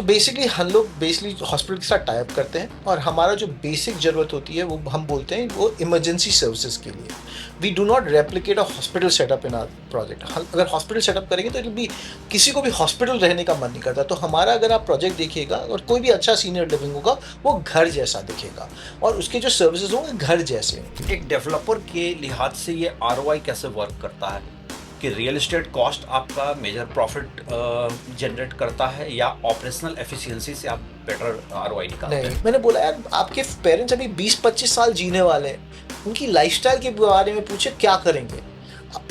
तो बेसिकली हम लोग हॉस्पिटल के साथ टाई अप करते हैं और हमारा जो बेसिक ज़रूरत होती है वो हम बोलते हैं वो इमरजेंसी सर्विसेज के लिए। We do not replicate a hospital setup in our project. अगर हॉस्पिटल सेटअप करेंगे तो इट भी किसी को भी हॉस्पिटल रहने का मन नहीं करता। तो हमारा अगर आप प्रोजेक्ट देखिएगा और कोई भी अच्छा सीनियर लिविंग होगा वो घर जैसा दिखेगा और उसके जो सर्विसेज होंगे घर जैसे होंगे। एक डेवलपर के लिहाज से ये आरओआई कैसे वर्क करता है कि रियल एस्टेट कॉस्ट आपका मेजर प्रॉफिट जनरेट करता है या ऑपरेशनल एफिशिएंसी से आप बेटर आरओआई निकालते हैं? नहीं, मैंने बोला यार आपके पेरेंट्स अभी 20-25 साल जीने वाले हैं, उनकी लाइफस्टाइल के बारे में पूछे क्या करेंगे।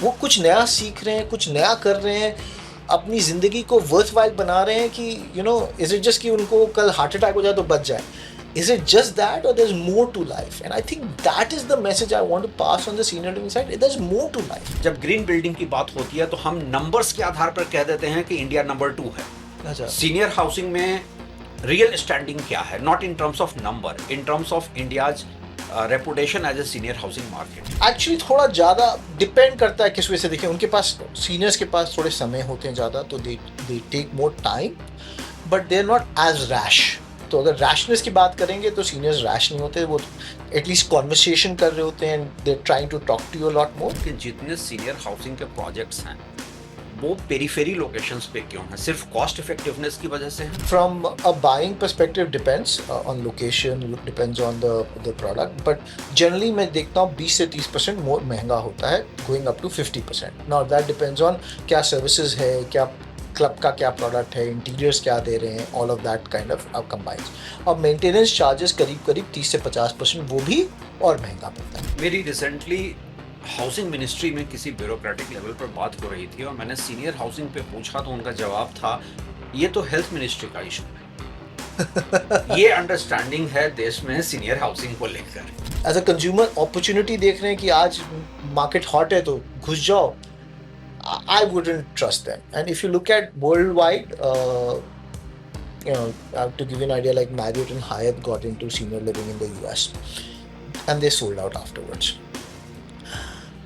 वो कुछ नया सीख रहे हैं, कुछ नया कर रहे हैं, अपनी ज़िंदगी को वर्थवाइल बना रहे हैं कि इज इट जस्ट कि उनको कल हार्ट अटैक हो जाए तो बच जाए। Is it just that or there's more to life? And I think that is the message I want to pass on the senior living side. There's more to life. जब green building की बात होती है तो हम numbers के आधार पर कह देते हैं कि इंडिया नंबर 2 है। अच्छा। सीनियर हाउसिंग में रियल स्टैंडिंग क्या है? Not in terms of number, in terms of India's reputation as a senior housing market. Actually थोड़ा ज़्यादा डिपेंड करता है किस वजह से। देखिए उनके पास सीनियर्स के पास थोड़े समय होते हैं ज़्यादा, तो they take more time but they are not as rash. तो अगर रैशनेस की बात करेंगे तो सीनियर्स रैश नहीं होते, वो एटलीस्ट कॉन्वर्सेशन कर रहे होते हैं, they are trying to talk to you a lot more. कि जितने सीनियर हाउसिंग के प्रोजेक्ट्स हैं वो पेरीफेरी लोकेशंस पे क्यों हैं? सिर्फ कॉस्ट इफेक्टिवनेस की वजह से है? From a buying perspective depends on location, depends on the product, but generally मैं देखता हूँ 20 से 30% more महंगा होता है, going up to 50%. Now that depends on क्या services है, क्या क्लब का क्या प्रोडक्ट है, इंटीरियर्स क्या दे रहे हैं, all of that kind of combines. और मेंटेनेंस चार्जेस करीब 30 से 50% वो भी और महंगा पड़ता है। मेरी रिसेंटली हाउसिंग मिनिस्ट्री में किसी ब्यूरोक्रेटिक लेवल पर बात हो रही थी और मैंने सीनियर हाउसिंग पे पूछा तो उनका जवाब था ये तो हेल्थ मिनिस्ट्री का इशू है। ये अंडरस्टैंडिंग है देश में सीनियर हाउसिंग को लेकर। एज अ कंज्यूमर अपॉर्चुनिटी देख रहे हैं कि आज मार्केट हॉट है तो घुस जाओ, I wouldn't trust them. And if you look at worldwide, to give you an idea, like Marriott and Hyatt got into senior living in the US, and they sold out afterwards.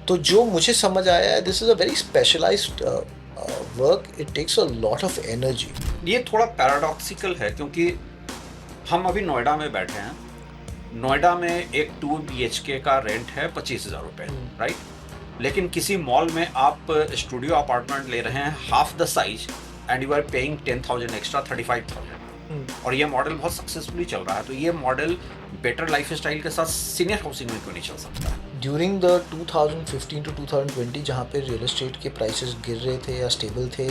तो जो मुझे समझ आया है, this is a very specialized work. It takes a lot of energy. ये थोड़ा paradoxical है क्योंकि हम अभी नोएडा में बैठे हैं। नोएडा में एक 2 BHK का रेंट है 25,000 रुपये, राइट? लेकिन किसी मॉल में आप स्टूडियो अपार्टमेंट ले रहे हैं half the size and you are paying 10,000 extra 35,000 और ये मॉडल बहुत सक्सेसफुली चल रहा है। तो ये मॉडल बेटर लाइफस्टाइल के साथ सीनियर हाउसिंग में क्यों नहीं चल सकता? ड्यूरिंग द 2015 टू 2020 जहाँ पे रियल एस्टेट के प्राइसेस गिर रहे थे या स्टेबल थे,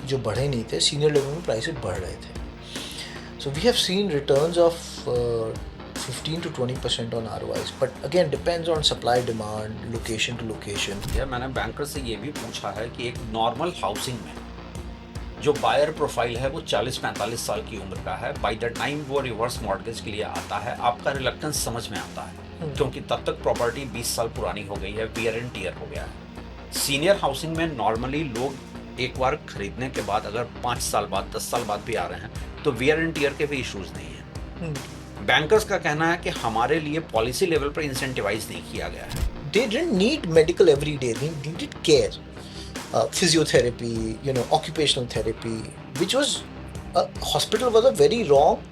जो बढ़े नहीं थे, सीनियर लिविंग में प्राइसेस बढ़ रहे थे। So we have seen returns of 15 to 20% on ROIs, but again depends on supply demand, location to location. यार मैंने बैंकर से ये भी पूछा है कि एक नॉर्मल हाउसिंग में जो बायर प्रोफाइल है वो 40-45 साल की उम्र का है। बाय द टाइम वो रिवर्स मॉर्गेज के लिए आता है आपका रिलक्टेंस समझ में आता है क्योंकि तब तक प्रॉपर्टी 20 साल पुरानी हो गई है, वियर एंड टियर हो गया है। सीनियर हाउसिंग में नॉर्मली लोग एक बार खरीदने के बाद अगर 5 साल बाद 10 साल बाद भी आ रहे हैं तो वियर एंड टियर के भी इश्यूज नहीं है। बैंकर्स का कहना है कि हमारे लिए पॉलिसी लेवल पर इंसेंटिवाइज नहीं किया गया है। They didn't need medical every day. They needed care, physiotherapy, occupational therapy, which was hospital was a very wrong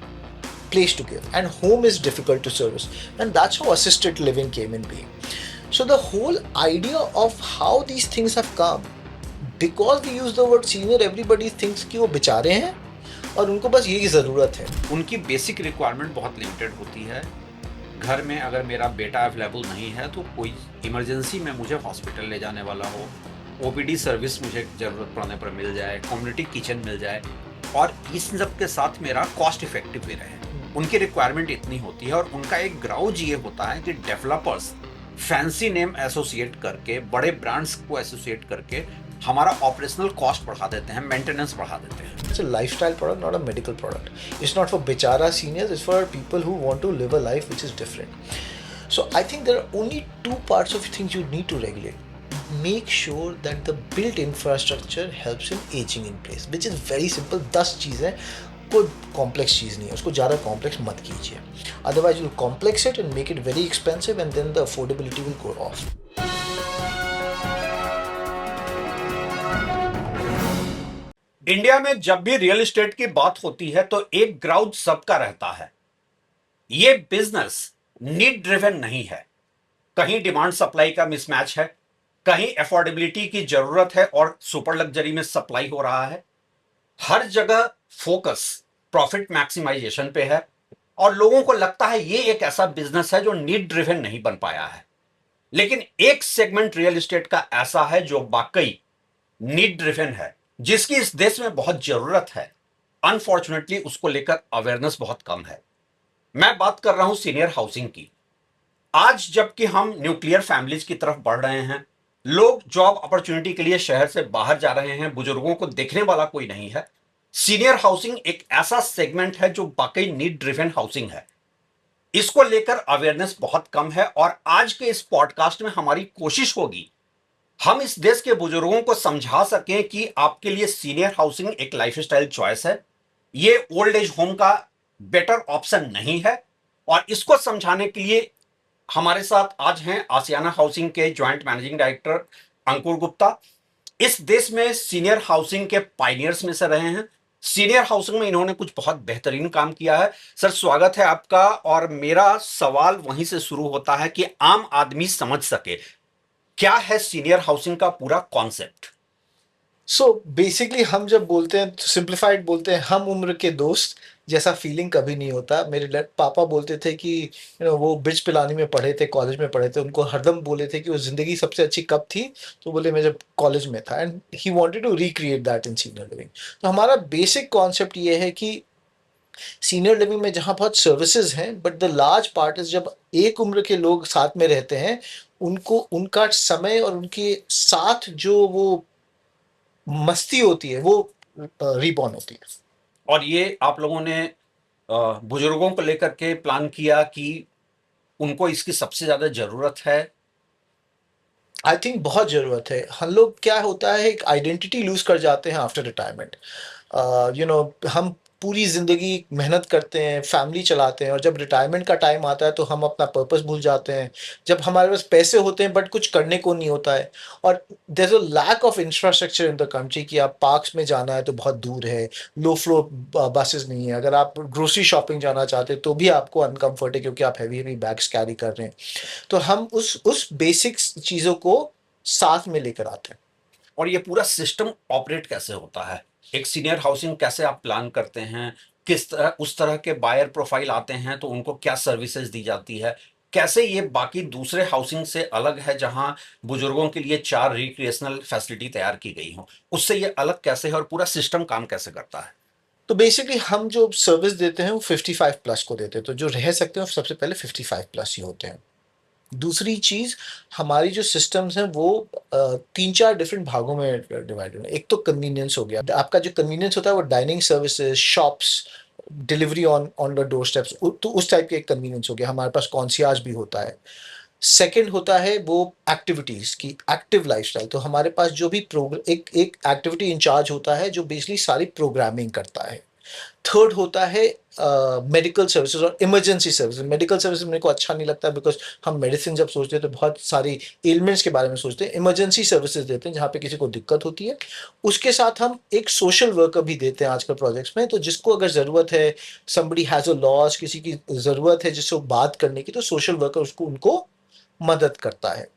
place to give, and home is difficult to service, and that's how assisted living came in being. So the whole idea of how these things have come, because we use the word senior, everybody thinks कि वो बेचारे हैं और उनको बस यही ज़रूरत है। उनकी बेसिक रिक्वायरमेंट बहुत लिमिटेड होती है। घर में अगर मेरा बेटा अवेलेबल नहीं है तो कोई इमरजेंसी में मुझे हॉस्पिटल ले जाने वाला हो, OPD सर्विस मुझे ज़रूरत पड़ने पर मिल जाए, कम्युनिटी किचन मिल जाए और इस सब के साथ मेरा कॉस्ट इफेक्टिव भी रहे। उनकी रिक्वायरमेंट इतनी होती है और उनका एक ग्राउज ये होता है कि डेवलपर्स फैंसी नेम एसोसिएट करके, बड़े ब्रांड्स को एसोसिएट करके हमारा ऑपरेशनल कॉस्ट बढ़ा देते हैं, मेंटेनेंस बढ़ा देते हैं। It's a lifestyle product, not a medical product. It's not for bechara seniors, it's for people who want to live a life which is different. So I think there are only 2 parts of things you need to regulate. Make sure that the built infrastructure helps in aging in place, which is very simple. 10 चीज़ें, कोई complex चीज़ नहीं है, उसको ज़्यादा complex मत कीजिए। Otherwise you'll complex it and make it very expensive and then the affordability will go off. India में जब भी रियल एस्टेट की बात होती है तो एक ग्राउंड सबका रहता है, ये बिजनेस नीड ड्रिवन नहीं है। कहीं डिमांड सप्लाई का मिसमैच है, कहीं अफोर्डेबिलिटी की जरूरत है और सुपर लग्जरी में सप्लाई हो रहा है। हर जगह फोकस प्रॉफिट मैक्सिमाइजेशन पे है और लोगों को लगता है ये एक ऐसा बिजनेस है जो नीड ड्रिवन नहीं बन पाया है। लेकिन एक सेगमेंट रियल एस्टेट का ऐसा है जो वाकई नीड ड्रिवन है, जिसकी इस देश में बहुत जरूरत है। अनफॉर्चुनेटली उसको लेकर अवेयरनेस बहुत कम है। मैं बात कर रहा हूं सीनियर हाउसिंग की। आज जबकि हम न्यूक्लियर फैमिलीज की तरफ बढ़ रहे हैं, लोग जॉब अपॉर्चुनिटी के लिए शहर से बाहर जा रहे हैं, बुजुर्गों को देखने वाला कोई नहीं है। सीनियर हाउसिंग एक ऐसा सेगमेंट है जो वाकई नीड ड्रिवन हाउसिंग है। इसको लेकर अवेयरनेस बहुत कम है और आज के इस पॉडकास्ट में हमारी कोशिश होगी हम इस देश के बुजुर्गों को समझा सकें कि आपके लिए सीनियर हाउसिंग एक लाइफस्टाइल चॉइस है, ये ओल्ड एज होम का बेटर ऑप्शन नहीं है। और इसको समझाने के लिए हमारे साथ आज हैं आसियाना हाउसिंग के जॉइंट मैनेजिंग डायरेक्टर अंकुर गुप्ता। इस देश में सीनियर हाउसिंग के पाइनियर्स में से रहे हैं। सीनियर हाउसिंग में इन्होंने कुछ बहुत बेहतरीन काम किया है। सर, स्वागत है आपका। और मेरा सवाल वहीं से शुरू होता है कि आम आदमी समझ सके क्या है सीनियर हाउसिंग का पूरा कॉन्सेप्ट। सो बेसिकली हम जब बोलते हैं तो सिंप्लीफाइड बोलते हैं, हम उम्र के दोस्त जैसा फीलिंग कभी नहीं होता। मेरे पापा बोलते थे कि वो ब्रिज पिलानी में पढ़े थे, कॉलेज में पढ़े थे, उनको हरदम बोले थे कि वो जिंदगी सबसे अच्छी कब थी, तो बोले मैं जब कॉलेज में था, and he wanted to recreate that in senior living. तो हमारा बेसिक कॉन्सेप्ट ये है कि सीनियर लिविंग में जहाँ बहुत सर्विसेज हैं, but the large part is जब एक उम्र के लोग साथ में रहते हैं, उनको उनका समय और उनके साथ जो वो मस्ती होती है वो रीबॉर्न होती है। और ये आप लोगों ने बुजुर्गों को लेकर के प्लान किया कि उनको इसकी सबसे ज्यादा जरूरत है। आई थिंक बहुत ज़रूरत है। हम लोग क्या होता है, एक आइडेंटिटी लूज़ कर जाते हैं आफ्टर रिटायरमेंट। हम पूरी ज़िंदगी मेहनत करते हैं, फैमिली चलाते हैं, और जब रिटायरमेंट का टाइम आता है तो हम अपना पर्पस भूल जाते हैं। जब हमारे पास पैसे होते हैं बट कुछ करने को नहीं होता है, और there is a lack of infrastructure in the country कि आप पार्क्स में जाना है तो बहुत दूर है, लो फ्लोर बसेस नहीं है, अगर आप ग्रोसरी शॉपिंग जाना चाहते हैं तो भी आपको अनकम्फर्ट है क्योंकि आप हैवी हैवी बैग्स कैरी कर रहे हैं। तो हम उस बेसिक चीज़ों को साथ में लेकर आते हैं। और ये पूरा सिस्टम ऑपरेट कैसे होता है, एक सीनियर हाउसिंग कैसे आप प्लान करते हैं, किस तरह उस तरह के बायर प्रोफाइल आते हैं तो उनको क्या सर्विसेज दी जाती है, कैसे ये बाकी दूसरे हाउसिंग से अलग है जहां बुजुर्गों के लिए 4 रिक्रिएशनल फैसिलिटी तैयार की गई हो, उससे ये अलग कैसे है और पूरा सिस्टम काम कैसे करता है। तो बेसिकली हम जो सर्विस देते हैं वो 55 प्लस को देते हैं, तो जो रह सकते हैं वो सबसे पहले 55 प्लस ही होते हैं। दूसरी चीज़, हमारी जो सिस्टम्स हैं वो 3-4 डिफरेंट भागों में डिवाइडेड है। एक तो कन्वीनियंस हो गया, आपका जो कन्वीनियंस होता है वो dining services, shops, delivery on on the door steps, तो उस टाइप के एक कन्वीनियंस हो गया। हमारे पास कॉन्सियाज भी होता है। सेकंड होता है वो एक्टिविटीज़ की एक्टिव लाइफस्टाइल, तो हमारे पास जो भी प्रोग्राम, एक एक एक्टिविटी इंचार्ज होता है जो बेसिकली सारी प्रोग्रामिंग करता है। थर्ड होता है मेडिकल सर्विसेज और इमरजेंसी सर्विसेज। मेडिकल सर्विसेज मेरे को अच्छा नहीं लगता बिकॉज हम मेडिसिन जब सोचते हैं तो बहुत सारी एलिमेंट्स के बारे में सोचते हैं। इमरजेंसी सर्विसेज देते हैं जहाँ पे किसी को दिक्कत होती है। उसके साथ हम एक सोशल वर्कर भी देते हैं आजकल प्रोजेक्ट्स में, तो जिसको अगर ज़रूरत है, समबडी हैज़ अ लॉस, किसी की ज़रूरत है जिससे बात करने की, तो सोशल वर्कर उसको उनको मदद करता है।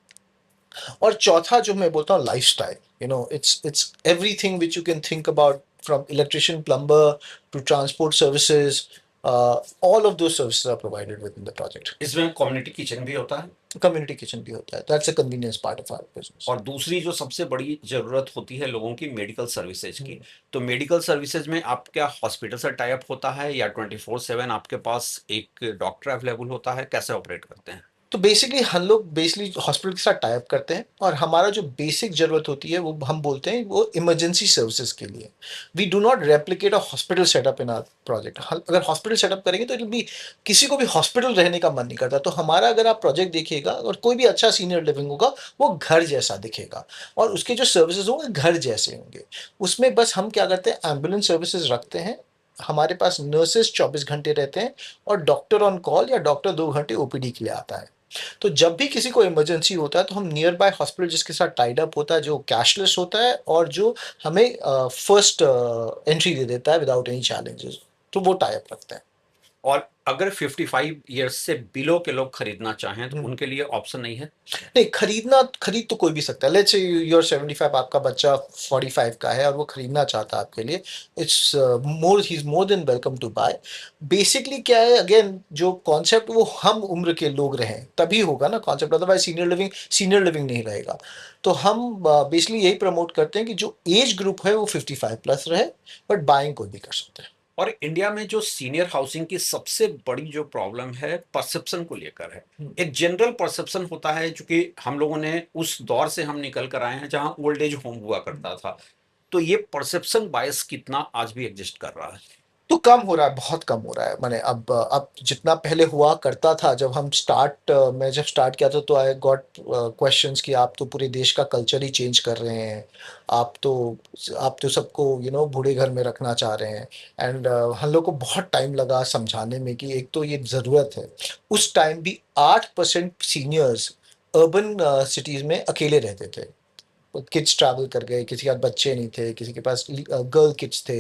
और चौथा जो मैं बोलता हूँ lifestyle, it's everything which you can think about, from electrician, plumber to transport services, all of those services are provided with in the project. इसमें कम्युनिटी किचन भी होता है। कम्युनिटी किचन भी होता है, that's a convenience part of our business. और दूसरी जो सबसे बड़ी जरूरत होती है लोगों की, मेडिकल सर्विसेज की। तो मेडिकल सर्विसेज में आप क्या हॉस्पिटल से टाई अप होता है या 24/7 आपके पास एक डॉक्टर अवेलेबल होता है, कैसे ऑपरेट करते हैं। तो बेसिकली हम लोग बेसिकली हॉस्पिटल के साथ टाई अप करते हैं, और हमारा जो बेसिक ज़रूरत होती है वो हम बोलते हैं वो इमरजेंसी सर्विसेज के लिए। We do not replicate a hospital setup in our project. अगर हॉस्पिटल सेटअप करेंगे तो इट भी, किसी को भी हॉस्पिटल रहने का मन नहीं करता। तो हमारा अगर आप प्रोजेक्ट देखिएगा और कोई भी अच्छा सीनियर लिविंग होगा, वो घर जैसा दिखेगा, और उसके जो सर्विसेज होंगे घर जैसे होंगे। उसमें बस हम क्या करते हैं, एम्बुलेंस सर्विसेज रखते हैं, हमारे पास नर्सेज 24 घंटे रहते हैं, और डॉक्टर ऑन कॉल या डॉक्टर 2 घंटे ओपीडी के लिए आता है। तो जब भी किसी को इमरजेंसी होता है तो हम नियर बाय हॉस्पिटल जिसके साथ टाइड अप होता है, जो कैशलेस होता है और जो हमें फर्स्ट एंट्री दे देता है विदाउट एनी चैलेंजेस, तो वो टाई अप रखते हैं। और अगर 55 ईयर्स से बिलो के लोग खरीदना चाहें तो हम्म। उनके लिए ऑप्शन नहीं है? नहीं, खरीद तो कोई भी सकता है। लेट्स से यूर 75, आपका बच्चा 45 का है और वो खरीदना चाहता है आपके लिए, it's more he is more than welcome to buy. Basically क्या है, अगेन जो कॉन्सेप्ट वो हम उम्र के लोग रहें तभी होगा ना कॉन्सेप्ट, अदरवाइज सीनियर लिविंग नहीं रहेगा। तो हम बेसिकली यही प्रमोट करते हैं कि जो एज ग्रुप है वो 55 प्लस रहे, बट बाइंग कोई भी कर सकते हैं। और इंडिया में जो सीनियर हाउसिंग की सबसे बड़ी जो प्रॉब्लम है परसेप्शन को लेकर है। एक जनरल परसेप्शन होता है, चूंकि हम लोगों ने उस दौर से हम निकल कर आए हैं जहां ओल्ड एज होम हुआ करता था, तो ये परसेप्शन बायस कितना आज भी एग्जिस्ट कर रहा है? तो कम हो रहा है, बहुत कम हो रहा है। मैंने अब जितना पहले हुआ करता था, जब हम मैं जब स्टार्ट किया था तो आई गॉट क्वेश्चंस कि आप तो पूरे देश का कल्चर ही चेंज कर रहे हैं, आप तो आप तो सबको बूढ़े घर में रखना चाह रहे हैं। एंड हम लोग को बहुत टाइम लगा समझाने में कि एक तो ये ज़रूरत है। उस टाइम भी 8% सीनियर्स अर्बन सिटीज़ में अकेले रहते थे। किड्स ट्रैवल कर गए, किसी के पास बच्चे नहीं थे, किसी के पास गर्ल किड्स थे,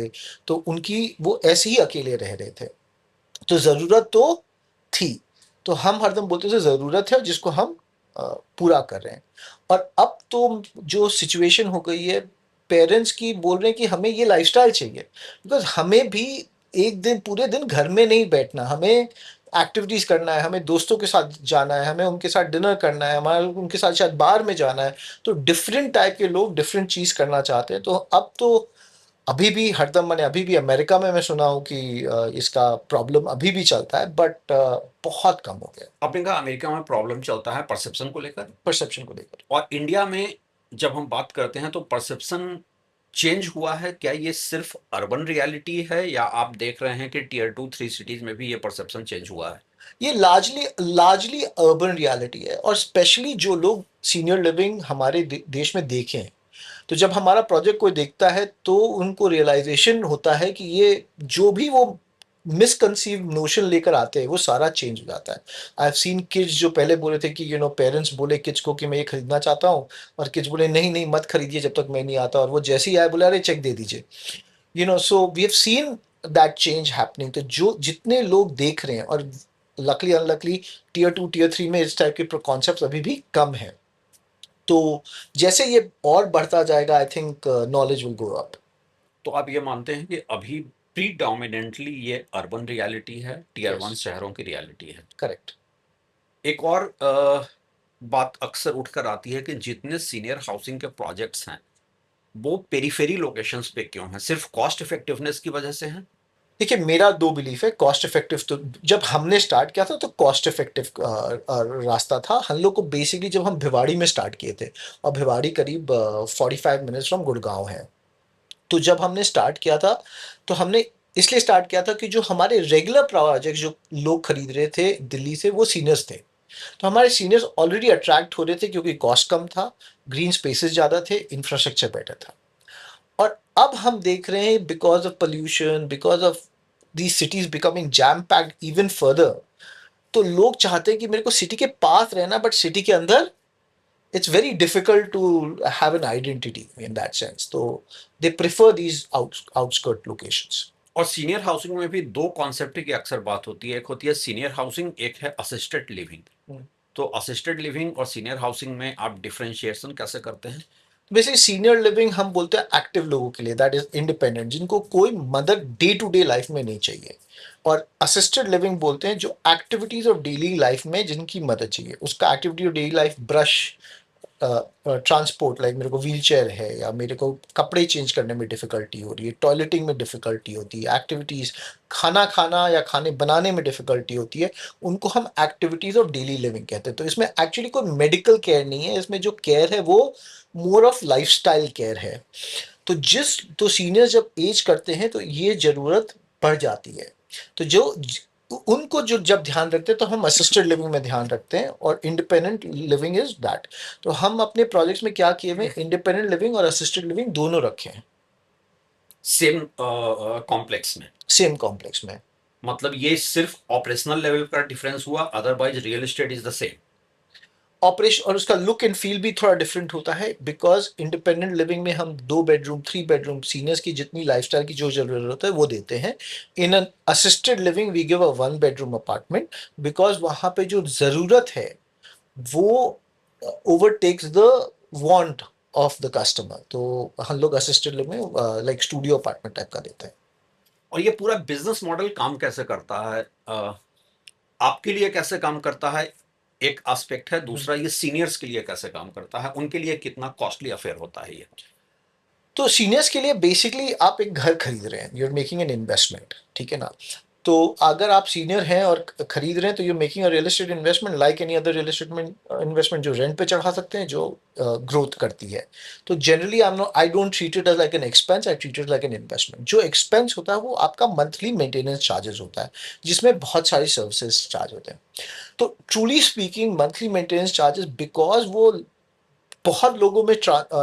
तो उनकी वो ऐसे ही अकेले रह रहे थे। तो ज़रूरत तो थी, तो हम हरदम बोलते थे ज़रूरत है जिसको हम पूरा कर रहे हैं। और अब तो जो सिचुएशन हो गई है, पेरेंट्स की बोल रहे हैं कि हमें ये लाइफस्टाइल चाहिए, बिकॉज हमें भी एक दिन पूरे दिन घर में नहीं बैठना, हमें एक्टिविटीज़ करना है, हमें दोस्तों के साथ जाना है, हमें उनके साथ डिनर करना है, हमारा उनके साथ शायद बाहर में जाना है। तो डिफरेंट टाइप के लोग डिफरेंट चीज़ करना चाहते हैं। तो अब तो अभी भी हरदम, मैंने अभी भी अमेरिका में मैं सुना हूँ कि इसका प्रॉब्लम अभी भी चलता है, बट बहुत कम हो गया आपने कहा अमेरिका में प्रॉब्लम चलता है परसेप्शन को लेकर, परसेप्शन को लेकर। और इंडिया में जब हम बात करते हैं तो परसेप्शन चेंज हुआ है क्या? ये सिर्फ अर्बन रियलिटी है या आप देख रहे हैं कि टीयर 2 3 सिटीज में भी ये परसेप्शन चेंज हुआ है? ये लार्जली अर्बन रियलिटी है, और स्पेशली जो लोग सीनियर लिविंग हमारे देश में देखे हैं, तो जब हमारा प्रोजेक्ट कोई देखता है तो उनको रियलाइजेशन होता है कि ये जो भी वो मिसकंसीव नोशन लेकर आते हैं वो सारा चेंज हो जाता है। आई हैव सीन किड्स जो पहले बोले थे कि पेरेंट्स बोले किड्स को कि मैं ये खरीदना चाहता हूँ, और किड्स बोले नहीं नहीं मत खरीदिए जब तक मैं नहीं आता, और वो जैसे ही आए बोले अरे चेक दे दीजिए। So we have seen that change happening. तो जो जितने लोग देख रहे हैं, और लकली अनलकली टीयर 2 टीयर 3 में इस टाइप के कॉन्सेप्ट अभी भी कम है। तो जैसे ये और बढ़ता जाएगा, I think knowledge will go up. तो आप ये मानते हैं कि अभी प्रीडोमिनेंटली ये अर्बन रियलिटी है, टीयर यस, 1 शहरों की रियलिटी है? करेक्ट। एक और बात अक्सर उठकर आती है कि जितने सीनियर हाउसिंग के प्रोजेक्ट्स हैं वो पेरीफेरी लोकेशंस पे क्यों हैं? सिर्फ कॉस्ट इफेक्टिवनेस की वजह से हैं? देखिए, मेरा दो बिलीफ है। कॉस्ट इफेक्टिव, तो जब हमने स्टार्ट किया था तो कॉस्ट इफेक्टिव रास्ता था हम लोग को। बेसिकली जब हम भिवाड़ी में स्टार्ट किए थे, और भिवाड़ी करीब 45 मिनट्स फ्रॉम गुड़गांव है, तो जब हमने स्टार्ट किया था तो हमने इसलिए स्टार्ट किया था कि जो हमारे रेगुलर प्रोजेक्ट जो लोग खरीद रहे थे दिल्ली से, वो सीनियर्स थे। तो हमारे सीनियर्स ऑलरेडी अट्रैक्ट हो रहे थे क्योंकि कॉस्ट कम था, ग्रीन स्पेसेस ज़्यादा थे, इंफ्रास्ट्रक्चर बेटर था। और अब हम देख रहे हैं because of pollution, because of these cities becoming jam packed even further, तो लोग चाहते हैं कि मेरे को सिटी के पास रहना, बट सिटी के अंदर it's very difficult to have an identity in that sense, तो they prefer these outskirt locations. और सीनियर हाउसिंग में भी दो कॉन्सेप्ट की अक्सर बात होती है, एक होती है सीनियर हाउसिंग, एक है असिस्टेड लिविंग। तो असिस्टेड लिविंग और सीनियर हाउसिंग में आप डिफरेंशिएशन कैसे करते हैं? बेसिकली सीनियर लिविंग हम बोलते हैं एक्टिव लोगों के लिए, दैट इज इंडिपेंडेंट, जिनको कोई मदद डे टू डे लाइफ में नहीं चाहिए। और असिस्टेड लिविंग बोलते हैं जो एक्टिविटीज ऑफ डेली लाइफ में जिनकी मदद चाहिए। उसका activity of daily life brush, transport, like मेरे को व्हील चेयर है, या मेरे को कपड़े चेंज करने में डिफ़िकल्टी हो रही है, टॉयलेटिंग में डिफ़िकल्टी होती है, एक्टिविटीज़ खाना खाना या खाने बनाने में डिफ़िकल्टी होती है, उनको हम एक्टिविटीज़ ऑफ डेली लिविंग कहते हैं। तो इसमें एक्चुअली कोई मेडिकल केयर नहीं है, इसमें जो केयर है वो मोर ऑफ लाइफस्टाइल केयर है। तो सीनियर जब एज करते हैं तो ये ज़रूरत बढ़ जाती है। तो उनको जो जब ध्यान रखते हैं तो हम असिस्टेड लिविंग में ध्यान रखते हैं, और इंडिपेंडेंट लिविंग इज दैट। तो हम अपने प्रोजेक्ट्स में क्या किए हुए, इंडिपेंडेंट लिविंग और असिस्टेड लिविंग दोनों रखे हैं सेम कॉम्प्लेक्स में? सेम कॉम्प्लेक्स में। मतलब ये सिर्फ ऑपरेशनल लेवल का डिफरेंस हुआ, otherwise real estate is the same? Operation और उसका लुक एंड फील भी थोड़ा डिफरेंट होता है, बिकॉज इंडिपेंडेंट लिविंग में हम 2 बेडरूम 3 बेडरूम सीनियर्स की जितनी लाइफस्टाइल की जो जरूरत है वो देते हैं. In an assisted living we give a 1 bedroom apartment, because वहां पे जो जरूरत है वो overtakes the want of the customer. तो हम लोग assisted living like studio apartment type का देते हैं. और ये पूरा बिजनेस मॉडल काम कैसे करता है? आपके लिए कैसे काम करता है, एक एस्पेक्ट है, दूसरा ये सीनियर्स के लिए कैसे काम करता है, उनके लिए कितना कॉस्टली अफेयर होता है ये? तो सीनियर्स के लिए बेसिकली आप एक घर खरीद रहे हैं, you are making an investment, ठीक है ना. तो अगर आप सीनियर हैं और खरीद रहे हैं तो you making a real estate investment like any other real estate investment जो रेंट पे चढ़ा सकते हैं, जो ग्रोथ करती है. तो generally I don't treat it as like an expense, I treat it like an investment. जो एक्सपेंस होता है वो आपका मंथली मेंटेनेंस चार्जेस होता है, जिसमें बहुत सारी सर्विसेज चार्ज होते हैं. तो truly speaking monthly maintenance charges, because वो बहुत लोगों में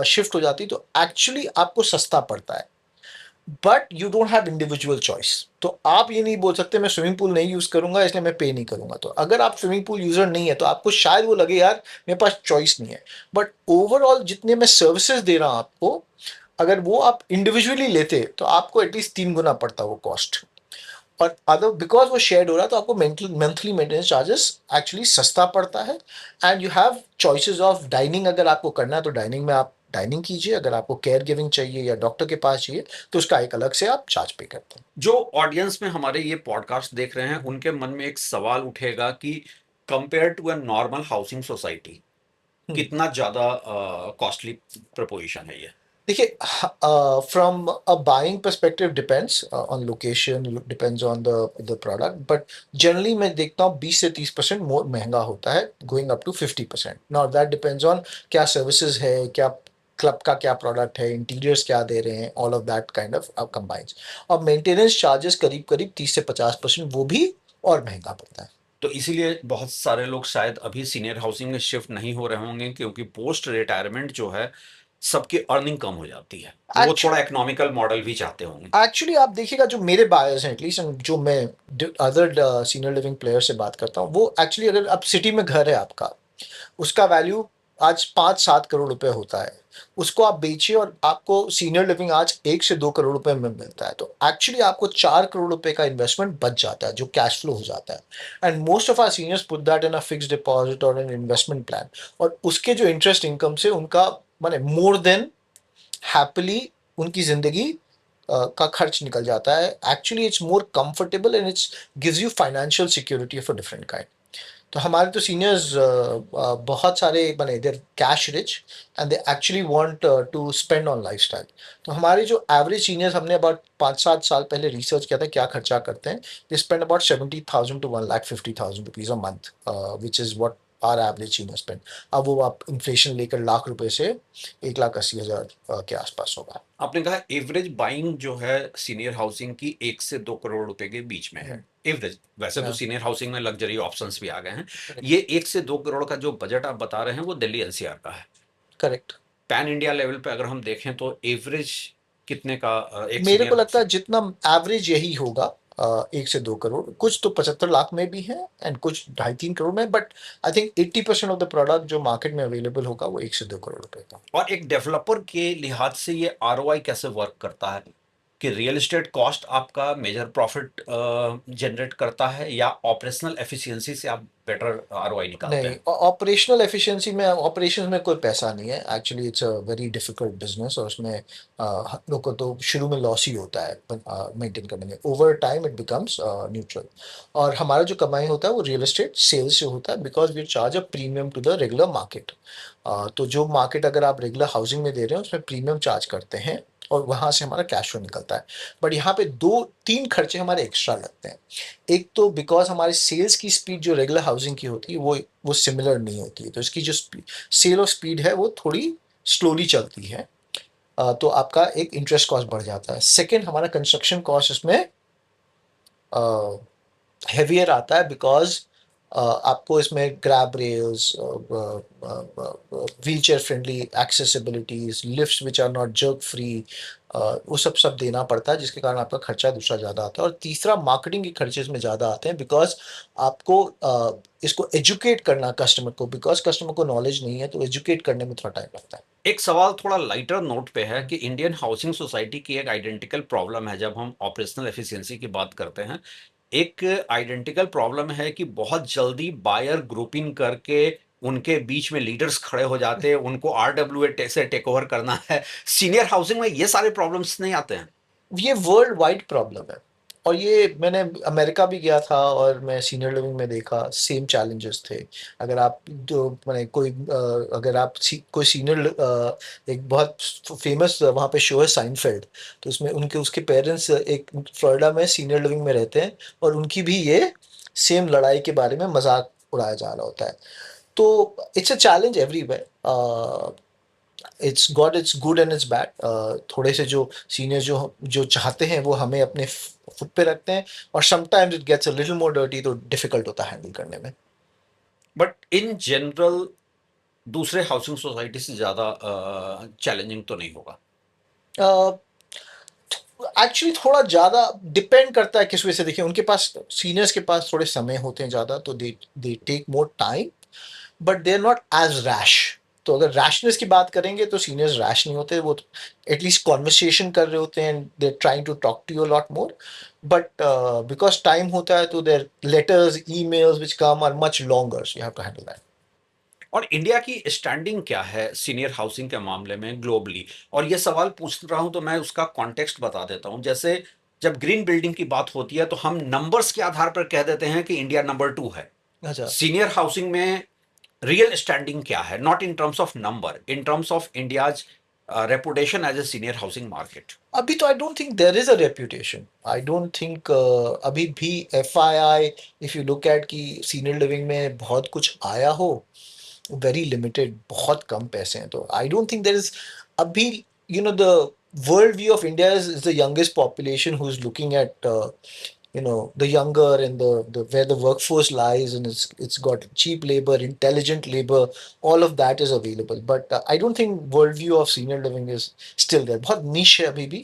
शिफ्ट हो जाती है, तो एक्चुअली आपको सस्ता पड़ता है. But you don't have individual choice. तो आप ये नहीं बोल सकते मैं स्विमिंग पूल नहीं यूज करूंगा इसलिए मैं पे नहीं करूंगा. तो अगर आप स्विमिंग पूल यूजर नहीं है तो आपको शायद वो लगे यार मेरे पास चॉइस नहीं है. बट ओवरऑल जितने मैं सर्विसेज दे रहा हूं आपको, अगर वो आप इंडिविजुअली लेते तो आपको एटलीस्ट 3 गुना पड़ता वो कॉस्ट. और अदर बिकॉज वो शेयर्ड हो रहा है तो आपको मंथली मेंटेनेंस चार्जेस एक्चुअली सस्ता पड़ता है. And you have choices of dining. अगर आपको करना है तो डाइनिंग में आप डाइनिंग कीजिए. अगर आपको केयर गिविंग चाहिए या डॉक्टर के पास चाहिए तो उसका एक अलग से आप चार्ज पे करते हैं. जो ऑडियंस में हमारे ये पॉडकास्ट देख रहे हैं, उनके मन में एक सवाल उठेगा कि compare to a normal housing society hmm. कितना ज्यादा कॉस्टली प्रपोजिशन है ये? देखिए, from a buying perspective depends on location, depends on the product. But generally मैं देखता हूँ 20 से 30% मोर महंगा होता है, going up to 50%. Now that depends on क्या सर्विसेज है, क्या क्लब का क्या प्रोडक्ट है, इंटीरियर्स क्या दे रहे हैं, all of that kind of combines. और मेंटेनेंस चार्जेस करीब करीब 30 से 50% वो भी और महंगा पड़ता है. तो इसीलिए बहुत सारे लोग शायद अभी सीनियर हाउसिंग में शिफ्ट नहीं हो रहे होंगे, क्योंकि पोस्ट रिटायरमेंट जो है सबकी अर्निंग कम हो जाती है, तो वो थोड़ा इकोनॉमिकल मॉडल भी चाहते होंगे. एक्चुअली आप देखिएगा जो मेरे बायर्स हैं, एटलीस्ट जो मैं अदर सीनियर लिविंग प्लेयर से बात करता हूँ, वो एक्चुअली अगर अब सिटी में घर है आपका, उसका वैल्यू आज 5-7 करोड़ रुपए होता है. उसको आप बेचिए और आपको सीनियर लिविंग आज 1 से 2 करोड़ रुपए में मिलता है. तो एक्चुअली आपको 4 करोड़ रुपए का इन्वेस्टमेंट बच जाता है जो कैश फ्लो हो जाता है. And most of our seniors put that in a fixed deposit और एन इन्वेस्टमेंट प्लान. और उसके जो इंटरेस्ट इनकम से उनका माने मोर देन हैप्पीली उनकी जिंदगी का खर्च निकल जाता है. Actually it's more comfortable and it's gives you financial security of a different kind. तो हमारे तो सीनियर्स बहुत सारे बने, they're cash rich and they actually want to spend on lifestyle. तो हमारे जो एवरेज सीनियर्स, हमने अबाउट 5-7 साल पहले रिसर्च किया था क्या खर्चा करते हैं. They spend about 70,000 to 1,50,000 rupees a month, which is what are average senior spend. अब वो आप इन्फ्लेशन लेकर ₹1,00,000 से 1,80,000 के आसपास होगा. आपने कहा एवरेज बाइंग जो है सीनियर हाउसिंग की 1 से 2 करोड़ रुपए के बीच में है एवरेज. वैसे तो Yeah, सीनियर हाउसिंग में लग्जरी ऑप्शंस भी आ गए हैं. correct. ये 1 से 2 करोड़ का जो बजट आप बता रहे हैं वो दिल्ली एनसीआर का है. करेक्ट. पैन इंडिया लेवल पे अगर हम देखें तो एवरेज कितने का एक मेरे को सीनियर लगता है हाउसिंग? जितना एवरेज यही होगा, 1 से 2 करोड़. कुछ तो 75 लाख में भी है एंड कुछ 2.5-3 करोड़ में. But I think 80% of the product जो मार्केट में अवेलेबल होगा वो 1 से 2 करोड़ रुपए का. और एक डेवलपर के लिहाज से ये आरओआई कैसे वर्क करता है कि रियल एस्टेट कॉस्ट आपका मेजर प्रॉफिट जनरेट करता है, या ऑपरेशनल एफिशिएंसी से आप बेटर आरओआई निकालते नहीं, हैं? ऑपरेशनल एफिशिएंसी में, ऑपरेशंस में कोई पैसा नहीं है. Actually it's a very difficult business और उसमें हम लोग को तो शुरू में लॉस ही होता है मेंटेन करने में. Over time it becomes neutral. और हमारा जो कमाई होता है वो रियल एस्टेट सेल्स से होता है, because we charge a premium to the regular market. तो जो मार्केट अगर आप रेगुलर हाउसिंग में दे रहे हैं उसमें प्रीमियम चार्ज करते हैं और वहां से हमारा कैश फ्लो निकलता है. बट यहाँ पे 2-3 खर्चे हमारे एक्स्ट्रा लगते हैं. एक तो बिकॉज हमारे सेल्स की स्पीड जो रेगुलर हाउसिंग की होती है वो सिमिलर नहीं होती है, तो इसकी जो सेल और स्पीड है वो थोड़ी स्लोली चलती है. तो आपका एक इंटरेस्ट कॉस्ट बढ़ जाता है. सेकंड, हमारा कंस्ट्रक्शन कॉस्ट इसमें हेवियर आता है, बिकॉज आपको इसमें grab rails, wheelchair friendly accessibilities, lifts which are not jerk free, वो सब देना पड़ता है, जिसके कारण आपका खर्चा दूसरा ज़्यादा आता है। और तीसरा, मार्केटिंग के खर्चे इसमें ज़्यादा आते हैं, बिकॉज आपको इसको एजुकेट करना कस्टमर को, बिकॉज कस्टमर को नॉलेज नहीं है, तो एजुकेट करने में थोड़ा टाइम लगता है। एक सवाल थोड़ा लाइटर नोट पे है कि इंडियन हाउसिंग सोसाइटी की एक आइडेंटिकल प्रॉब्लम है जब हम ऑपरेशनल एफिशिएंसी की बात करते हैं। एक आइडेंटिकल प्रॉब्लम है कि बहुत जल्दी बायर ग्रुपिंग करके उनके बीच में लीडर्स खड़े हो जाते हैं, उनको आरडब्ल्यूए से टेक ओवर करना है। सीनियर हाउसिंग में ये सारे प्रॉब्लम्स नहीं आते हैं। ये वर्ल्ड वाइड प्रॉब्लम है, और ये मैंने अमेरिका भी गया था और मैं सीनियर लिविंग में देखा, सेम चैलेंजेस थे। अगर आप जो मैंने कोई अगर आप कोई सीनियर, एक बहुत फेमस वहाँ पे शो है साइनफेल्ड, तो उसमें उनके उसके पेरेंट्स एक फ्लोरिडा में सीनियर लिविंग में रहते हैं, और उनकी भी ये सेम लड़ाई के बारे में मजाक उड़ाया जा रहा होता है। तो it's a challenge everywhere, it's got its good and it's bad. थोड़े से जो सीनियर जो जो चाहते हैं वो हमें अपने फुट पे रखते हैं, और sometimes it gets a little more dirty, तो डिफिकल्ट होता है हैंडल करने में। बट इन जनरल दूसरे हाउसिंग सोसाइटी से ज़्यादा चैलेंजिंग तो नहीं होगा। एक्चुअली थोड़ा ज़्यादा डिपेंड करता है किस वजह से। देखिए, उनके पास सीनियर्स के पास थोड़े समय होते हैं ज़्यादा, तो they take more time, but they are not as rash. तो अगर रैशनेस की बात करेंगे तो सीनियर्स रैश नहीं होते, वो एटलीस्ट कॉन्वर्सेशन कर रहे होते हैं, they trying to talk to you lot more. But because time होता है, तो there letters, emails which come are much longer, so you have to handle that. और इंडिया की स्टैंडिंग क्या है सीनियर हाउसिंग के मामले में ग्लोबली? और ये सवाल पूछ रहा हूं तो मैं उसका कॉन्टेक्स्ट बता देता हूं। जैसे जब ग्रीन बिल्डिंग की बात होती है तो हम नंबर्स के आधार पर कह देते हैं कि इंडिया नंबर 2 है। अच्छा, सीनियर हाउसिंग में रियल स्टैंडिंग क्या है, not in terms of number, in terms of India's reputation as a senior housing market? अभी तो I don't think there is a reputation. I don't think अभी भी FII, if you look at कि senior living में बहुत कुछ आया हो, वेरी लिमिटेड, बहुत कम पैसे हैं। तो I don't think there is अभी, the world view of India is the youngest population who is looking at the younger, and the where the workforce lies, and it's got cheap labor, intelligent labor, all of that is available. But I don't think worldview of senior living is still there. बहुत niche है अभी भी,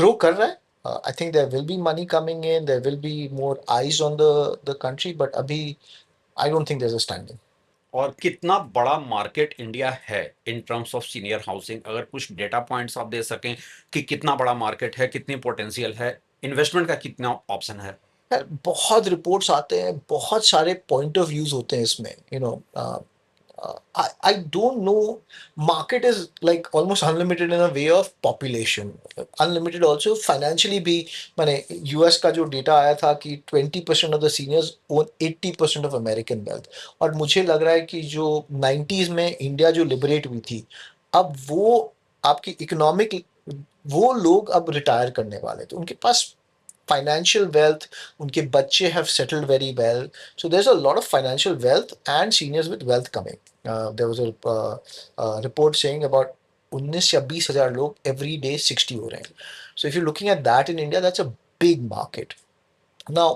grow कर रहा है। I think there will be money coming in, there will be more eyes on the country, but अभी I don't think there's a standing. और कितना बड़ा मार्केट इंडिया है इन टर्म्स ऑफ सीनियर हाउसिंग? अगर कुछ डेटा पॉइंट्स आप दे सकें कि कितना बड़ा मार्केट है, कितनी पोटेंशियल है, इन्वेस्टमेंट का कितना ऑप्शन है? यार, बहुत रिपोर्ट्स आते हैं, बहुत सारे पॉइंट ऑफ व्यूज होते हैं इसमें, I don't know. Market is like almost unlimited in a way of population, unlimited also financially भी। मैंने US का जो डेटा आया था कि 20% of the seniors own 80% of American wealth. और मुझे लग रहा है कि जो 90s में इंडिया जो लिबरेट हुई थी, अब वो आपकी इकोनॉमिक, वो लोग अब रिटायर करने वाले, तो उनके पास financial wealth, उनके बच्चे have settled very well, so there's a lot of financial wealth and seniors with wealth coming. There was a report saying about 19 या 20 हजार लोग every day 60 हो रहे हैं। So if you're looking at that in India, that's a big market. Now,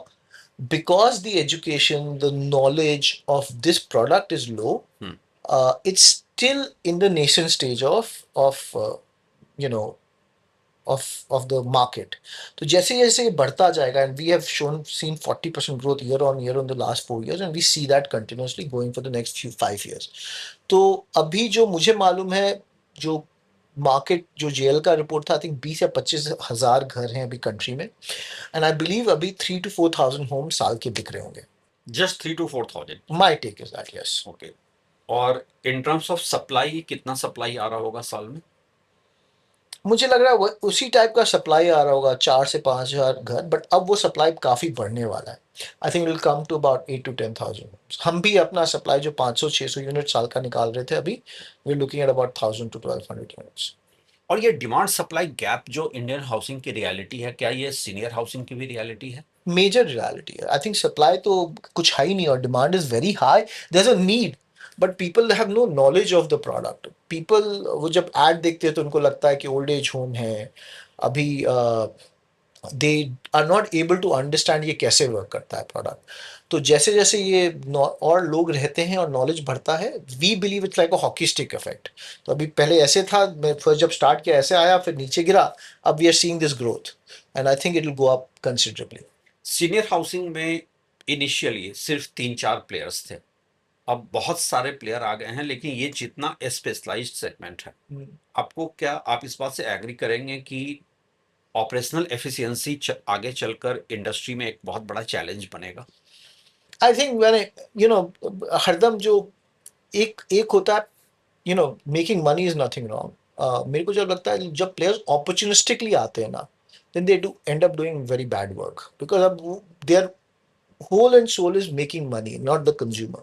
because the education, the knowledge of this product is low, hmm. it's still in the nascent stage of you know of the market. तो जैसे जैसे ये बढ़ता जाएगा, and we have seen 40% growth year on year on the last 4 years, and we see that continuously going for the next 5 years. तो अभी जो मुझे मालूम है, जो मार्केट, जो जेएल का रिपोर्ट था, आई थिंक 20 या 25 हजार घर हैं अभी कंट्री में, एंड आई बिलीव अभी 3 to 4 thousand होम साल के बिक रहे होंगे। Just 3 to 4 thousand? My take is that, yes. Okay. और इन टर्म्स ऑफ सप्लाई, कितना सप्लाई आ रहा होगा साल में? मुझे लग रहा है उसी टाइप का सप्लाई आ रहा होगा, 4 से 5 हजार घर, बट अब वो सप्लाई काफ़ी बढ़ने वाला है। I think will come to about 8 to 10 thousand। हम भी अपना सप्लाई जो 500-600 यूनिट साल का निकाल रहे थे, अभी we looking at about 1000 to 1200 units. और ये डिमांड सप्लाई गैप जो इंडियन हाउसिंग की रियलिटी है, क्या ये सीनियर हाउसिंग की भी रियलिटी है? मेजर रियलिटी है। आई थिंक सप्लाई तो कुछ है ही नहीं, और demand is very high, there is a need, but people have no knowledge of the product. People वो जब एड देखते हैं तो उनको लगता है कि ओल्ड एज होम है। अभी they are not able to understand ये कैसे वर्क करता है प्रोडक्ट। तो जैसे जैसे ये और लोग रहते हैं और नॉलेज बढ़ता है, we believe it's like a hockey stick effect. तो अभी पहले ऐसे था, मैं फर्स्ट जब स्टार्ट किया ऐसे आया, फिर नीचे गिरा, अब we are seeing this growth and I think it will go up considerably. Senior housing में इनिशियली सिर्फ 3-4 प्लेयर्स थे, अब बहुत सारे प्लेयर आ गए हैं, लेकिन ये जितना स्पेशलाइज्ड सेगमेंट है, आपको क्या आप इस बात से एग्री करेंगे कि ऑपरेशनल एफिशिएंसी आगे चलकर इंडस्ट्री में एक बहुत बड़ा चैलेंज बनेगा? आई थिंक मैंने हरदम जो एक एक होता है, making money is nothing wrong. मेरे को जब लगता है जब प्लेयर्स अपॉर्चुनिस्टिकली आते हैं ना, then they do end up doing very bad work, because अब their whole and soul is making money, not the consumer.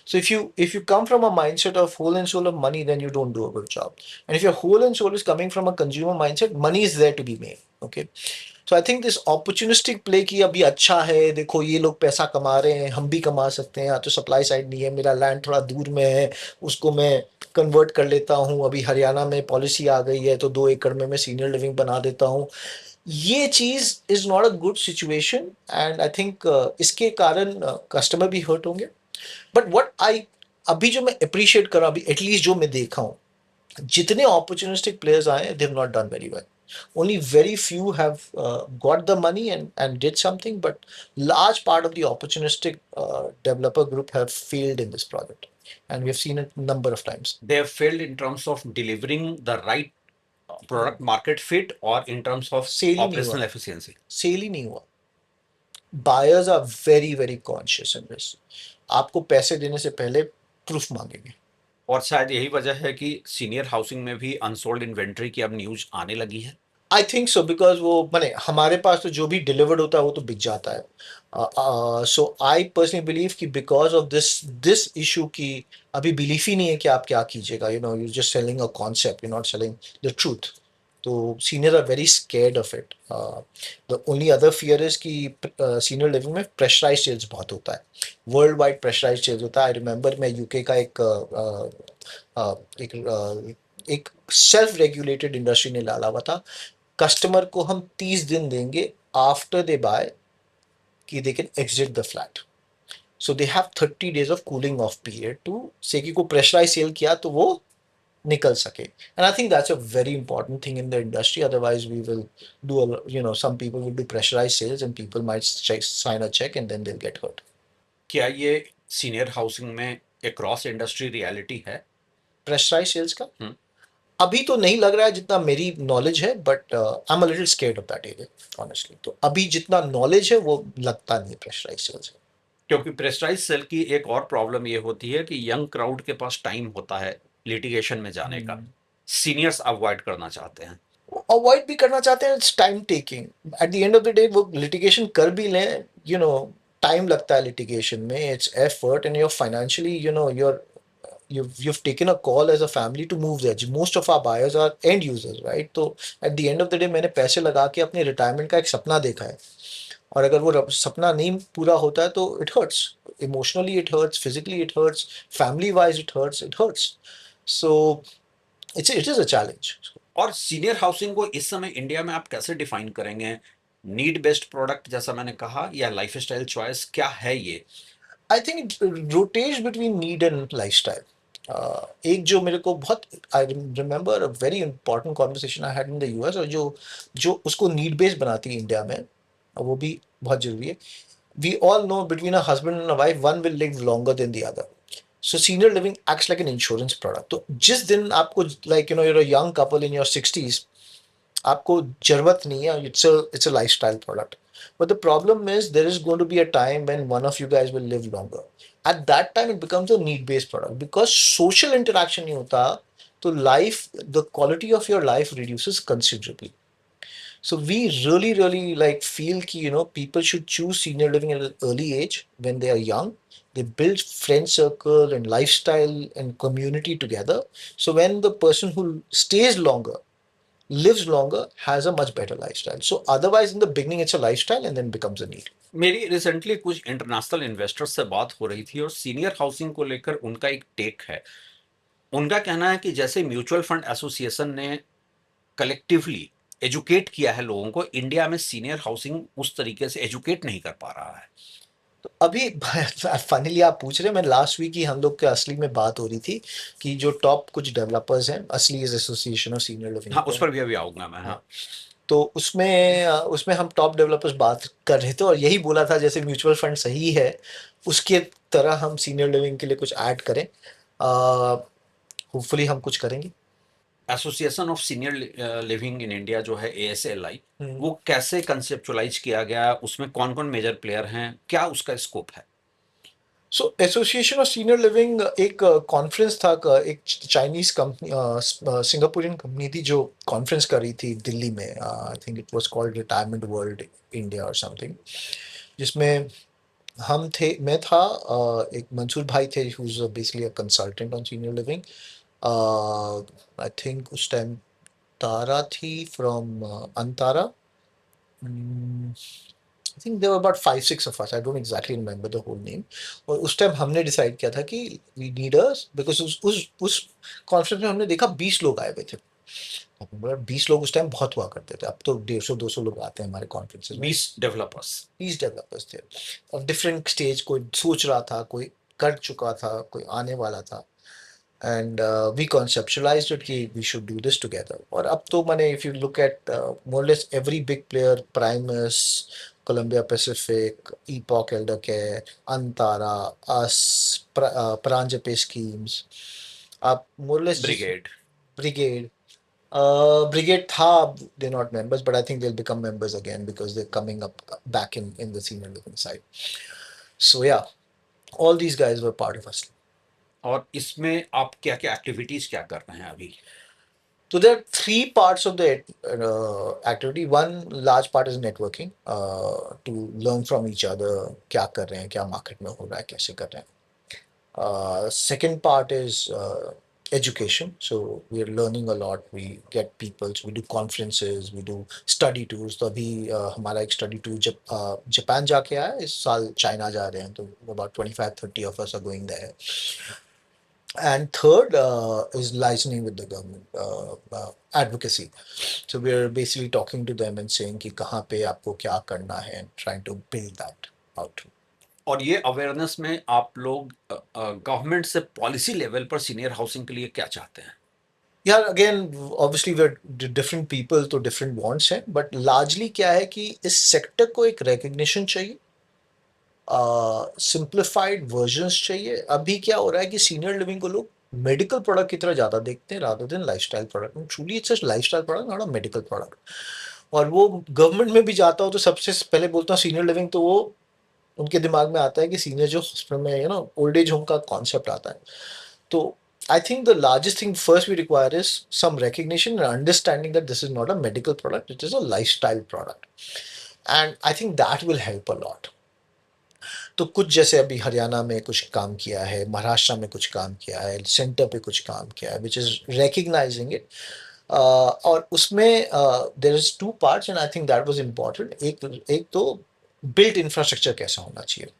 So if you come from a mindset of whole and soul of money, then you don't do a good job. And if your whole and soul is coming from a consumer mindset, money is there to be made. Okay. So I think this opportunistic play की अभी अच्छा है, देखो ये लोग पैसा कमा रहे हैं, हम भी कमा सकते हैं, या तो सप्लाई साइड नहीं है, मेरा लैंड थोड़ा दूर में है, उसको मैं कन्वर्ट कर लेता हूँ, अभी हरियाणा में पॉलिसी आ गई है तो 2 एकड़ में मैं सीनियर लिविंग बना देता हूँ। ये चीज is not a good situation and I think इसके कारण कस्टमर भी हर्ट होंगे। बट व्हाट आई अभी जो मैं अप्रिशिएट कर रहा हूँ, अभी एटलीस्ट जो मैं देखा हूँ, जितने अपॉर्चुनिस्टिक प्लेयर्स आए they have not done very well. Only very few have got the money and did something, but large part of the opportunistic developer group have failed in this project, and we have seen it number of times. They have failed in terms of delivering the right product market fit or in terms of sale ही नहीं हुआ, operational efficiency. Sale ही नहीं हुआ। Buyers are very very conscious in this, आपको पैसे देने से पहले प्रूफ मांगेंगे। और शायद यही वजह है कि सीनियर हाउसिंग में भी अनसोल्ड इन्वेंट्री की अब न्यूज आने लगी है। आई थिंक सो, बिकॉज वो मैंने हमारे पास तो जो भी डिलीवर्ड होता है वो तो बिक जाता है। सो आई पर्सनली बिलीव कि because of this this issue की अभी बिलीफ ही नहीं है कि आप क्या कीजिएगा, you just selling a concept, you not selling the truth. तो senior are very scared of it. The only other fear is कि सीनियर लिविंग में प्रेशराइज सेल्स बहुत होता है, वर्ल्ड वाइड प्रेशराइज सेल्स होता है। आई रिमेंबर मैं यूके का एक सेल्फ रेगुलेटेड इंडस्ट्री ने डाला हुआ था, कस्टमर को हम 30 दिन देंगे आफ्टर दे बाय कि they can exit the flat. So they have 30 days of cooling off period to say कि को प्रेशराइज सेल किया तो वो निकल सके। And I think that's a very important thing in the industry, otherwise we will do, some people will do pressurise sales and people might sign a cheque and then they get hurt. क्या ये senior housing में एक cross industry reality है? Pressurise sales का हम्म। अभी तो नहीं लग रहा है जितना मेरी नॉलेज है, but I am a little scared of that area honestly. तो अभी जितना नॉलेज है वो लगता नहीं प्रेशराइज सेल्स। क्योंकि प्रेशराइज सेल की एक और प्रॉब्लम ये होती है कि यंग क्राउड के पास टाइम होता है लिटिगेशन में जाने का, सीनियर्स अवॉइड करना चाहते हैं। अवॉइड भी करना चाहते हैं, it's time taking. At the end of the day वो लिटिगेशन कर भी लें, टाइम लगता है लिटिगेशन में, it's effort and your financially, you've taken a call as a family to move there. Most of our buyers are end users, right? तो at the end of the day मैंने पैसे लगा के अपने retirement का एक सपना देखा है, और अगर वो सपना नहीं पूरा होता है तो it hurts, emotionally it hurts, physically it hurts, family wise it hurts. So it is a challenge. और सीनियर हाउसिंग को इस समय इंडिया में आप कैसे डिफाइन करेंगे? नीड बेस्ड प्रोडक्ट जैसा मैंने कहा, या लाइफस्टाइल चॉइस, क्या है ये? आई think it rotates between need and lifestyle. एक जो मेरे को बहुत, I remember a very important conversation I had in the US, और जो जो उसको नीड बेस्ड बनाती है इंडिया में, और वो भी बहुत जरूरी है। We all know between a husband and a wife one will live longer than the other. So senior living acts like an insurance product. तो जिस दिन आपको like you're a young couple in your 60s, आपको जरूरत नहीं है, it's a lifestyle product. But the problem is there is going to be a time when one of you guys will live longer. At that time it becomes a need based product, because social interaction नहीं होता, तो life, the quality of your life reduces considerably. So we really like feel कि people should choose senior living at an early age when they are young. They build friend circle and lifestyle and community together, so when the person who stays longer, lives longer, has a much better lifestyle. So otherwise in the beginning it's a lifestyle and then becomes a need. मेरी recently कुछ international investors से बात हो रही थी और senior housing को लेकर उनका एक टेक है। उनका कहना है कि जैसे म्यूचुअल फंड एसोसिएशन ने कलेक्टिवली एजुकेट किया है लोगों को, इंडिया में सीनियर हाउसिंग उस तरीके से एजुकेट नहीं कर पा रहा है। तो अभी फाइनली आप पूछ रहे हैं, मैं लास्ट वीक ही हम लोग के असली में बात हो रही थी कि जो टॉप कुछ डेवलपर्स हैं, असली is association of senior living हाँ, उस का। पर भी अभी आऊँगा मैं, हाँ। हाँ, तो उसमें हम टॉप डेवलपर्स बात कर रहे थे और यही बोला था जैसे म्यूचुअल फंड सही है उसके तरह हम सीनियर लिविंग के लिए कुछ ऐड करें। होपफुली हम कुछ करेंगे। Association of senior living in India जो है, एएसएलआई, हम्म। वो कैसे कंसेप्चुअलाइज़ किया गया? उसमें कौन-कौन मेजर प्लेयर हैं? क्या उसका स्कोप है? सो एसोसिएशन ऑफ सीनियर लिविंग एक कॉन्फ्रेंस था, एक चाइनीज कंपनी, सिंगापुरियन कंपनी थी जो कॉन्फ्रेंस कर रही थी दिल्ली में। I think it was called retirement world India और समथिंग, जिसमें हम थे, मैं था, एक मंसूर भाई थे who is basically a consultant on senior living. I think उस टाइम तारा थी from Antara. I think there were about 5-6 of us, I don't exactly remember the whole name. और उस टाइम हमने डिसाइड किया था कि वी नीड अस, बिकॉज उस कॉन्फ्रेंस में हमने देखा 20 लोग आए हुए थे। 20 लोग उस टाइम बहुत हुआ करते थे, अब तो 150-200 लोग आते हैं हमारे कॉन्फ्रेंसेज में। 20 डेवलपर्स। 20 डेवलपर्स थे और डिफरेंट स्टेज, कोई सोच रहा था, कोई कर चुका था, कोई आने वाला था। एंड वी conceptualized it कि we should do this together। और अब तो मैंने, if you look at more or less every big player, Primus, Columbia Pacific, Epoch Elder Care, Antara, us, Pranjape Schemes, आप more or less जिस brigade. Brigade, Brigade था, they're not members, but I think they'll become members again because they're coming up back in the senior living side. So yeah, all these guys were part of us. और इसमें आप क्या-क्या activities क्या कर रहे हैं अभी? So there are three parts of the activity. One large part is networking, to learn from each other, क्या कर रहे हैं, क्या market में हो रहा है, कैसे कर रहे हैं. Second part is education. So we are learning a lot. We get people. So we do conferences. We do study tours. तो अभी हमारा एक study tour जापान जाके आया, इस साल चाइना जा रहे हैं, तो about 25-30 of us are going there. And third is licensing with the government, advocacy. So we are basically talking to them and saying कि कहाँ पे आपको क्या करना है, and trying to build that out. और ये अवेयरनेस में आप लोग गवर्नमेंट से पॉलिसी लेवल पर सीनियर हाउसिंग के लिए क्या चाहते हैं? Yeah, again, obviously we're different people तो different wants हैं, but largely क्या है कि इस sector को एक recognition चाहिए, simplified versions चाहिए। अभी क्या हो रहा है कि senior living को लोग medical product की तरह ज़्यादा देखते हैं rather than lifestyle product। And truly it's a lifestyle product, not a medical product। और वो गवर्नमेंट में भी जाता हो तो सबसे पहले बोलता हूँ सीनियर लिविंग, तो वो उनके दिमाग में आता है कि सीनियर जो हॉस्पिटल में, ओल्ड एज होम का कॉन्सेप्ट आता है। तो I think the largest thing first we require is some recognition and understanding that this is not a medical product, it is a lifestyle product. And I think that will help a lot. तो कुछ जैसे अभी हरियाणा में कुछ काम किया है, महाराष्ट्र में कुछ काम किया है, सेंटर पे कुछ काम किया है, विच इज रिकग्नाइजिंग इट। और उसमें there is two parts and I think that was important. एक तो बिल्ट इंफ्रास्ट्रक्चर कैसा होना चाहिए,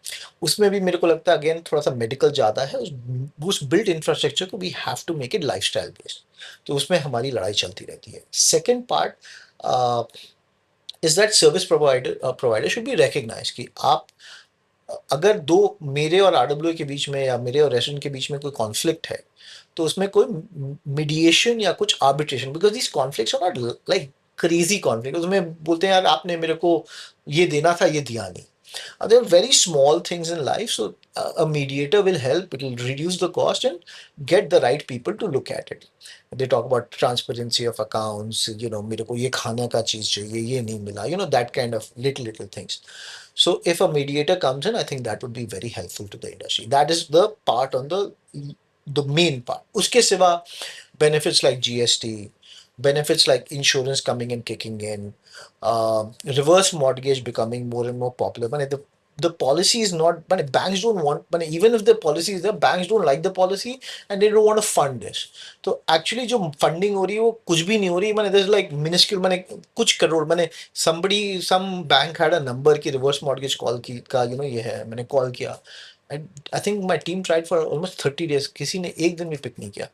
उसमें भी मेरे को लगता है अगेन थोड़ा सा मेडिकल ज़्यादा है। उस बिल्ट इंफ्रास्ट्रक्चर को we have to make it lifestyle based, तो उसमें हमारी लड़ाई चलती रहती है। Second part is that service provider should be recognise कि आप, अगर दो, मेरे और आरडब्ल्यू के बीच में या मेरे और रेस्टोरेंट के बीच में कोई कॉन्फ्लिक्ट है, तो उसमें कोई मीडिएशन या कुछ arbitration, because these conflicts are not like crazy conflict, उसमें बोलते हैं यार आपने मेरे को ये देना था, ये दिया नहीं। There are very small things in life, so a mediator will help. It will reduce the cost and get the right people to look at it. They talk about transparency of accounts. मेरे को ये खाने का चीज चाहिए, ये नहीं मिला. That kind of little things. So if a mediator comes in, I think that would be very helpful to the industry. That is the part on the main part. उसके सिवा benefits like GST, benefits like insurance coming and kicking in, reverse mortgage becoming more and more popular. But the policy is not, but banks don't want, but even if the policy is there, banks don't like the policy and they don't want to fund this. तो actually जो funding हो रही है वो कुछ भी नहीं हो रही, मैंने there's like minuscule, मैंने कुछ करोड़, मैंने some bank had a number की reverse mortgage call की का ये है, मैंने call किया, and I think my team tried for almost 30 days, किसी ने एक दिन भी pick नहीं किया।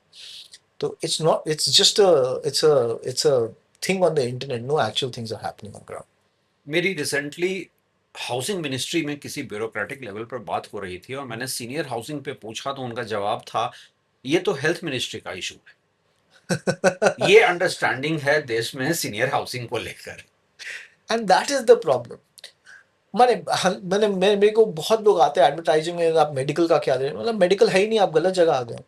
तो it's not, it's just a, it's a thing on the internet. No actual things are happening on ground. मेरी रिसेंटली हाउसिंग मिनिस्ट्री में किसी ब्यूरोक्रेटिक लेवल पर बात हो रही थी और मैंने सीनियर हाउसिंग पे पूछा तो उनका जवाब था ये तो हेल्थ मिनिस्ट्री का इशू है। ये अंडरस्टैंडिंग है देश में सीनियर हाउसिंग को लेकर। And that is the problem. मेरे को बहुत लोग आते हैं एडवर्टाइजिंग में, आप मेडिकल का क्या दे रहे हैं, मतलब मेडिकल है ही नहीं, आप गलत जगह आ गए।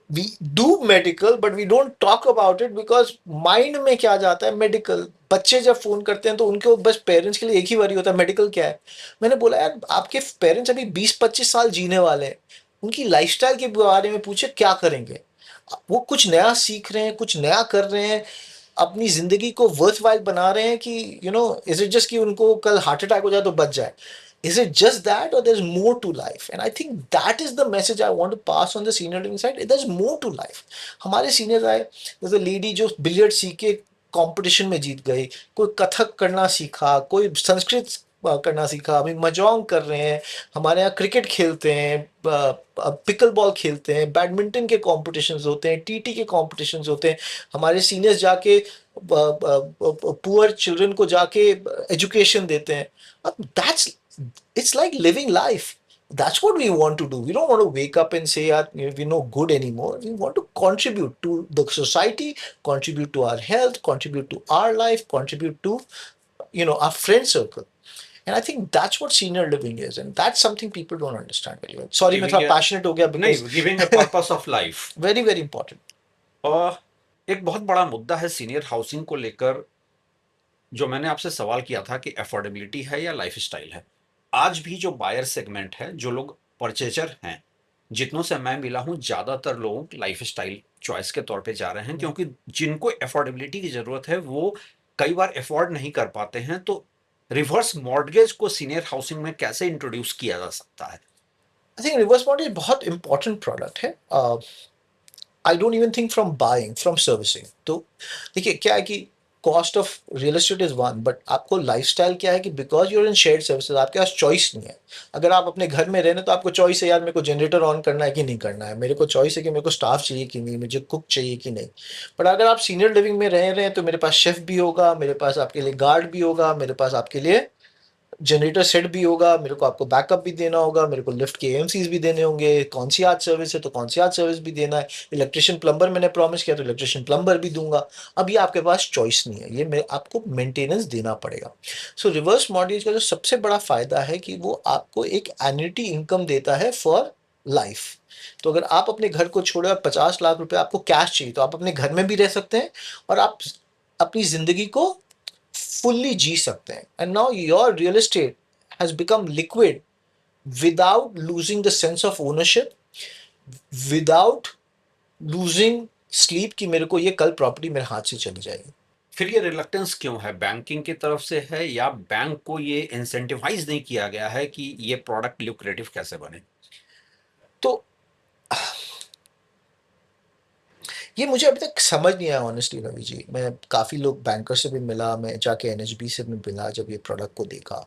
We do medical but we don't talk about it because mind में क्या जाता है मेडिकल। बच्चे जब फोन करते हैं तो उनको बस पेरेंट्स के लिए एक ही वरी होता है, मेडिकल क्या है। मैंने बोला यार आपके पेरेंट्स अभी 20-25 साल जीने वाले हैं, उनकी लाइफस्टाइल के बारे में पूछे क्या करेंगे। वो कुछ नया सीख रहे हैं, कुछ नया कर रहे हैं, अपनी जिंदगी को वर्थ वाइल बना रहे हैं कि इज इट जस्ट कि उनको कल हार्ट अटैक हो जाए तो बच जाए। Is it just that, or there's more to life? And I think that is the message I want to pass on the senior living side. There's more to life. हमारे senior आए, there's a lady जो billiard सीख के competition में जीत गई, कोई कथक करना सीखा, कोई संस्कृत करना सीखा, अभी महजौंग कर रहे हैं, हमारे यहाँ क्रिकेट खेलते हैं, पिकल बॉल खेलते हैं, बैडमिंटन के कॉम्पिटिशन्स होते हैं, टीटी के कॉम्पिटिशन्स होते हैं। हमारे सीनियर्स जाके पुअर चिल्ड्रन को जाके एजुकेशन देते हैं। That's It's like living life. That's what we want to do. We don't want to wake up and say, we're no good anymore. We want to contribute to the society, contribute to our health, contribute to our life, contribute to, our friend circle. And I think that's what senior living is. And that's something people don't understand very well. Sorry, मैं थोड़ा passionate हो गया because नहीं, giving a purpose of life very, very important. और एक बहुत बड़ा मुद्दा है सीनियर हाउसिंग को लेकर, जो मैंने आपसे सवाल किया था कि अफोर्डेबिलिटी है या लाइफस्टाइल है। आज भी जो बायर सेगमेंट है, जो लोग परचेजर हैं, जितनों से मैं मिला हूं, ज्यादातर लोग लाइफस्टाइल चॉइस के तौर पे जा रहे हैं, क्योंकि जिनको अफोर्डेबिलिटी की जरूरत है वो कई बार अफोर्ड नहीं कर पाते हैं। तो रिवर्स मॉर्गेज को सीनियर हाउसिंग में कैसे इंट्रोड्यूस किया जा सकता है? I think reverse mortgage बहुत important product है. I don't even think from buying, from servicing. तो देखिए क्या है कि cost of real estate is one, but आपको लाइफस्टाइल क्या है कि because you're in shared services आपके पास चॉइस नहीं है। अगर आप अपने घर में रहने तो आपको चॉइस है यार मेरे को जनरेटर ऑन करना है कि नहीं करना है, मेरे को चॉइस है कि मेरे को स्टाफ चाहिए कि नहीं, मुझे कुक चाहिए कि नहीं। बट अगर आप सीनियर लिविंग में रह रहे हैं तो मेरे पास शेफ भी होगा, मेरे पास आपके लिए गार्ड भी होगा, मेरे पास आपके लिए जनरेटर सेट भी होगा, मेरे को आपको बैकअप भी देना होगा, मेरे को लिफ्ट के एएमसीज भी देने होंगे, कौन सी आज सर्विस है तो कौन सी आज सर्विस भी देना है, इलेक्ट्रिशियन प्लम्बर मैंने प्रॉमिस किया तो इलेक्ट्रिशियन प्लम्बर भी दूंगा। अब ये आपके पास चॉइस नहीं है, ये मैं आपको मेंटेनेंस देना पड़ेगा। सो रिवर्स मॉर्गेज का जो सबसे बड़ा फायदा है कि वो आपको एक एन्युटी इनकम देता है फॉर लाइफ। तो अगर आप अपने घर को छोड़े और 50 लाख रुपए आपको कैश चाहिए तो आप अपने घर में भी रह सकते हैं और आप अपनी जिंदगी को fully जी सकते हैं। And now your real estate has become liquid without losing the sense of ownership, without losing sleep कि मेरे को ये कल प्रॉपर्टी मेरे हाथ से चली जाएगी। फिर ये रिलक्टेंस क्यों है? बैंकिंग की तरफ से है या बैंक को ये इंसेंटिवाइज नहीं किया गया है कि ये प्रोडक्ट ल्यूक्रेटिव कैसे बने? तो ये मुझे अभी तक समझ नहीं आया ऑनेस्टली रवि जी। मैं काफ़ी लोग बैंकर से भी मिला, मैं जाके एनएचबी से भी मिला जब ये प्रोडक्ट को देखा।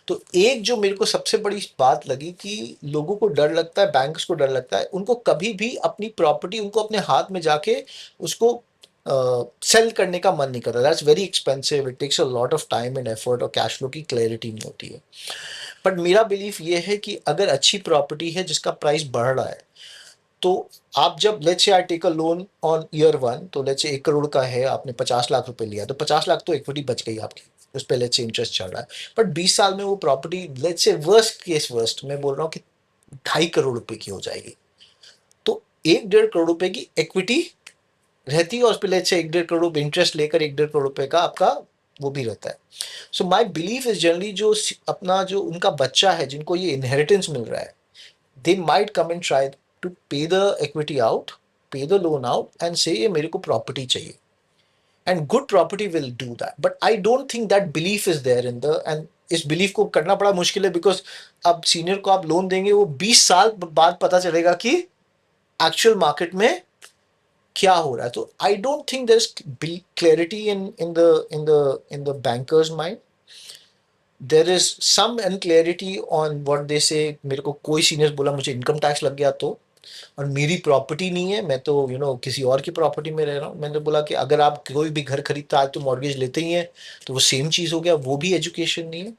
तो एक जो मेरे को सबसे बड़ी बात लगी कि लोगों को डर लगता है, बैंक्स को डर लगता है, उनको कभी भी अपनी प्रॉपर्टी उनको अपने हाथ में जाके उसको सेल करने का मन नहीं करता। That's very expensive, it takes a lot of time and effort और कैश फ्लो की क्लैरिटी नहीं होती है। बट मेरा बिलीफ ये है कि अगर अच्छी प्रॉपर्टी है जिसका प्राइस बढ़ रहा है तो आप जब let's say I take a loan on year 1, तो लेट्स से 1 करोड़ का है, आपने 50 लाख रुपए लिया तो 50 लाख तो इक्विटी बच गई आपकी, उस पर लेट्स से इंटरेस्ट चल रहा है। बट 20 साल में वो प्रॉपर्टी लेट्स से वर्स्ट मैं बोल रहा हूँ कि 2.5 करोड़ रुपए की हो जाएगी। तो 1-1.5 करोड़ रुपए की इक्विटी रहती है और उस पर लेट्स से 1-1.5 करोड़ रुपए इंटरेस्ट लेकर 1-1.5 करोड़ रुपए का आपका वो भी रहता है। सो माई बिलीफ इज जनरली जो अपना जो उनका बच्चा है जिनको ये इनहेरिटेंस मिल रहा है, they might come and try to pay the equity out, pay the loan out and say ये मेरे को प्रॉपर्टी चाहिए। And good property will do that. But I don't think that belief is there in the, and इस belief को करना बड़ा मुश्किल है बिकॉज अब सीनियर को आप लोन देंगे वो 20 साल बाद पता चलेगा कि एक्चुअल मार्केट में क्या हो रहा है। तो I don't think there is clarity in the bankers mind. There is some unclarity on what they say. मेरे को कोई सीनियर्स बोला मुझे इनकम टैक्स लग गया तो और मेरी प्रॉपर्टी नहीं है, मैं तो किसी और की प्रॉपर्टी में रह रहा हूँ। मैंने बोला कि अगर आप कोई भी घर खरीदता है तो मॉर्गेज लेते ही हैं, तो वो सेम चीज़ हो गया, वो भी एजुकेशन नहीं है।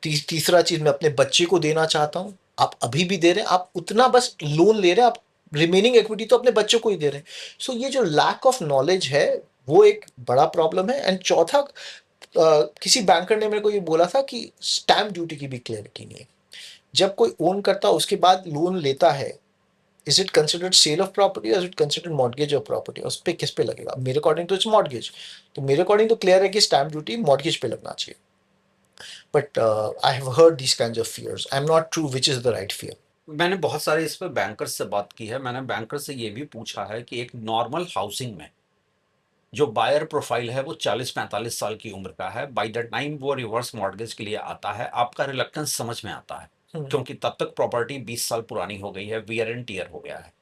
तीसरा चीज़ मैं अपने बच्चे को देना चाहता हूँ। आप अभी भी दे रहे हैं, आप उतना बस लोन ले रहे हैं, आप रिमेनिंग इक्विटी तो अपने बच्चों को ही दे रहे हैं। सो ये जो लैक ऑफ नॉलेज है वो एक बड़ा प्रॉब्लम है। एंड चौथा, किसी बैंकर ने मेरे को ये बोला था कि स्टैम्प ड्यूटी की भी क्लैरिटी नहीं है। जब कोई ओन करता है उसके बाद लोन लेता है, is it considered sale of property, is it considered mortgage of property? उस पर किस पे लगेगा? मेरे अकॉर्डिंग तो इट्स मॉर्गेज। तो मेरे अकॉर्डिंग तो क्लियर है कि स्टैम्प ड्यूटी मॉर्गेज पे लगना चाहिए। But I have heard this kinds of fears. I am not true which is the right fear. मैंने बहुत सारे इस पे बैंकर्स से बात की है। मैंने बैंकर से ये भी पूछा है कि एक नॉर्मल हाउसिंग में जो बायर प्रोफाइल है वो 40-45 साल की उम्र का है। बाय द टाइम वो रिवर्स मॉर्गेज के लिए आता है, आपका रिलक्टेंस समझ में आता है, क्योंकि तब तक प्रॉपर्टी 20 साल पुरानी हो गई है, वियर एंड टियर हो गया है।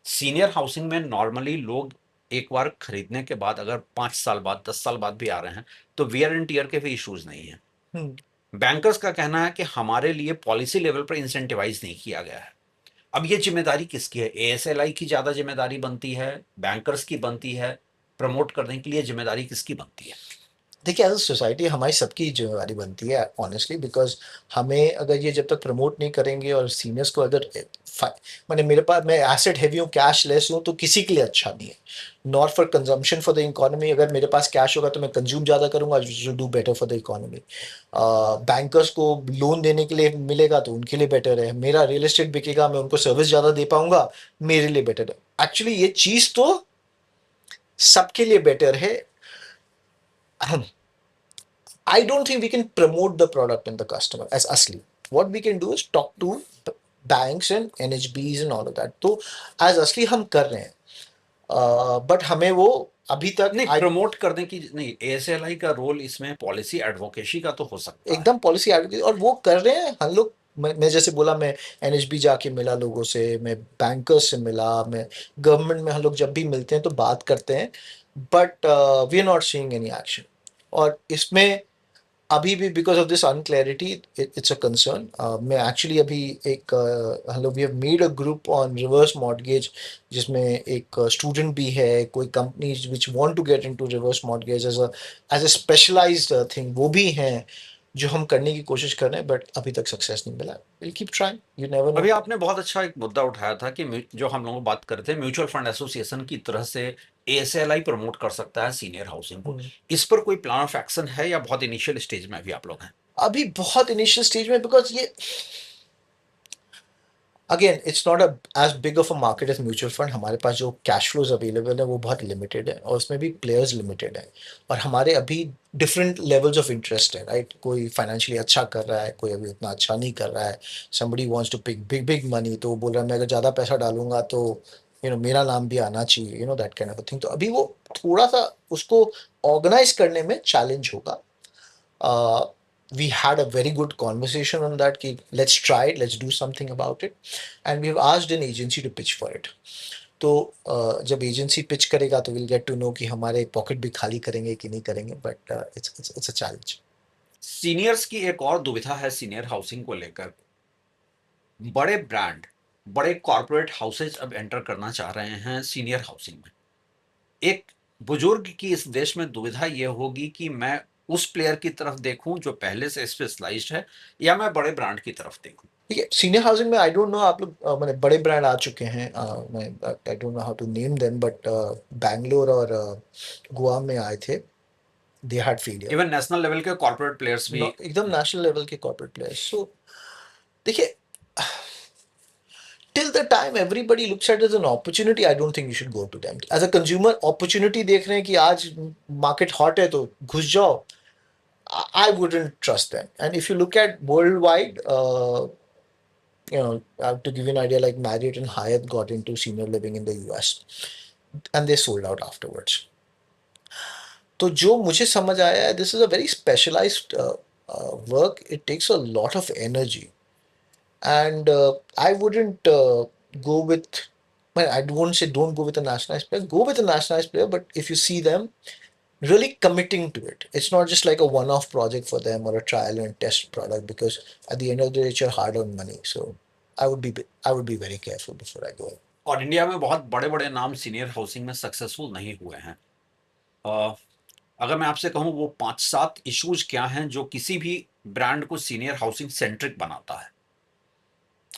सीनियर हाउसिंग में नॉर्मली लोग एक बार खरीदने के बाद अगर 5 साल बाद 10 साल बाद भी आ रहे हैं तो वियर एंड टियर के भी इश्यूज नहीं है। बैंकर्स का कहना है कि हमारे लिए पॉलिसी लेवल पर इंसेंटिवाइज नहीं किया गया है। अब ये जिम्मेदारी किसकी है? एएसएलआई की ज्यादा जिम्मेदारी बनती है, बैंकर्स की बनती है? प्रमोट करने के लिए जिम्मेदारी किसकी बनती है? देखिए, एज अ सोसाइटी हमारी सबकी जिम्मेवारी बनती है ऑनेस्टली, बिकॉज हमें अगर ये जब तक प्रमोट नहीं करेंगे और सीनियर्स को अगर मैंने मेरे पास मैं एसेट हैवी हूँ, कैश लेस हूँ, तो किसी के लिए अच्छा नहीं है। Not for consumption, for the economy. अगर मेरे पास कैश होगा तो मैं कंज्यूम ज़्यादा करूंगा, will do better for the economy. Bankers को लोन देने के लिए मिलेगा तो उनके लिए बेटर है। मेरा रियल एस्टेट बिकेगा, मैं उनको सर्विस ज़्यादा दे पाऊंगा, मेरे लिए बेटर है। एक्चुअली ये चीज़ तो सबके लिए बेटर है। I don't think we can promote the product and the customer as asli. What we can do is talk to banks and NHBs and all of that. तो as असली हम कर रहे हैं, बट हमें वो अभी तक नहीं, प्रमोट करने की नहीं, एएसएलआई का रोल इसमें पॉलिसी एडवोकेसी का तो हो सकता है। एकदम पॉलिसी एडवोकेसी और वो कर रहे हैं हम लोग। मैं जैसे बोला, मैं एनएचबी जाके मिला लोगों से, मैं बैंकर्स से मिला, मैं गवर्नमेंट में हम लोग जब भी मिलते हैं तो बात करते हैं, but we are not seeing any action. और इसमें अभी भी because of this unclarity it's a concern. मैं एक्चुअली अभी एक हम लोग we have made a group on reverse mortgage, जिसमें एक स्टूडेंट भी है, कोई companies which want to get into reverse mortgage as a specialised thing, वो भी हैं जो हम करने की कोशिश कर रहे हैं, बट अभी तक सक्सेस नहीं मिला। Will keep trying, you never know. अभी आपने बहुत अच्छा एक मुद्दा उठाया था कि जो हम लोग बात करते हैं म्यूचुअल फंड एसोसिएशन की तरह से एएसएलआई प्रमोट कर सकता है सीनियर हाउसिंग को। इस पर कोई प्लान ऑफ एक्शन है या बहुत इनिशियल स्टेज में अभी आप लोग हैं? अभी बहुत इनिशियल स्टेज में, बिकॉज ये again it's not as big of a market as mutual fund. हमारे पास जो कैश फ्लोज अवेलेबल है वो बहुत लिमिटेड है, और उसमें भी प्लेयर्स लिमिटेड है। और हमारे अभी डिफरेंट लेवल्स ऑफ इंटरेस्ट है, राइट? कोई फाइनेंशियली अच्छा कर रहा है, कोई अभी उतना अच्छा नहीं कर रहा है। Somebody wants to pick big big money, तो वो बोल रहा है मैं अगर ज़्यादा पैसा डालूंगा तो मेरा नाम भी आना चाहिए, दैट काइंड ऑफ थिंग। तो अभी वो थोड़ा सा उसको ऑर्गेनाइज करने में चैलेंज होगा। We had a very good conversation on that कि let's try it, let's do something about it, and we've asked an agency to pitch for it. तो जब एजेंसी पिच करेगा तो विल गेट टू नो कि हमारे pocket भी खाली करेंगे कि नहीं करेंगे, but it's a challenge. Seniors की एक और दुविधा है सीनियर हाउसिंग को लेकर। बड़े ब्रांड, बड़े कॉरपोरेट हाउसेज अब एंटर करना चाह रहे हैं सीनियर हाउसिंग में। एक बुजुर्ग की इस देश में दुविधा ये होगी कि मैं उस प्लेयर की तरफ देखूं जो पहले से स्पेशलाइज्ड है, या मैं बड़े ब्रांड की तरफ देखूं। ठीक है, सीनियर हाउसिंग में आई डोंट नो, आप लोग मैंने बड़े ब्रांड आ चुके हैं, मैं I don't know how to name them, but Bangalore और गोवा में आए थे, they had failure. Even national level के कॉर्पोरेट प्लेयर्स भी। एकदम नेशनल लेवल के कॉर्पोरेट प्लेयर्स। सो देखिए, till the time everybody looks at it as an opportunity, I don't think you should go to them. As a consumer, opportunity देख रहे हैं कि आज market hot है तो घुस जाओ, I wouldn't trust them. And if you look at worldwide, to give you an idea, like Marriott and Hyatt got into senior living in the US, and they sold out afterwards. तो जो मुझे समझ आया है, this is a very specialized work. It takes a lot of energy. And I wouldn't go with, well, I won't say don't go with a nationalized player, go with a nationalized player, but if you see them really committing to it, it's not just like a one off project for them or a trial and test product, because at the end of the day, it's your hard earned money. So I would be very careful before I go in. और India में बहुत बड़े-बड़े नाम senior housing में successful नहीं हुए हैं। अ, अगर मैं आपसे कहूँ वो 5-7 इश्यूज़ क्या हैं जो किसी भी ब्रांड को सीनियर हाउसिंग सेंट्रिक बनाता है?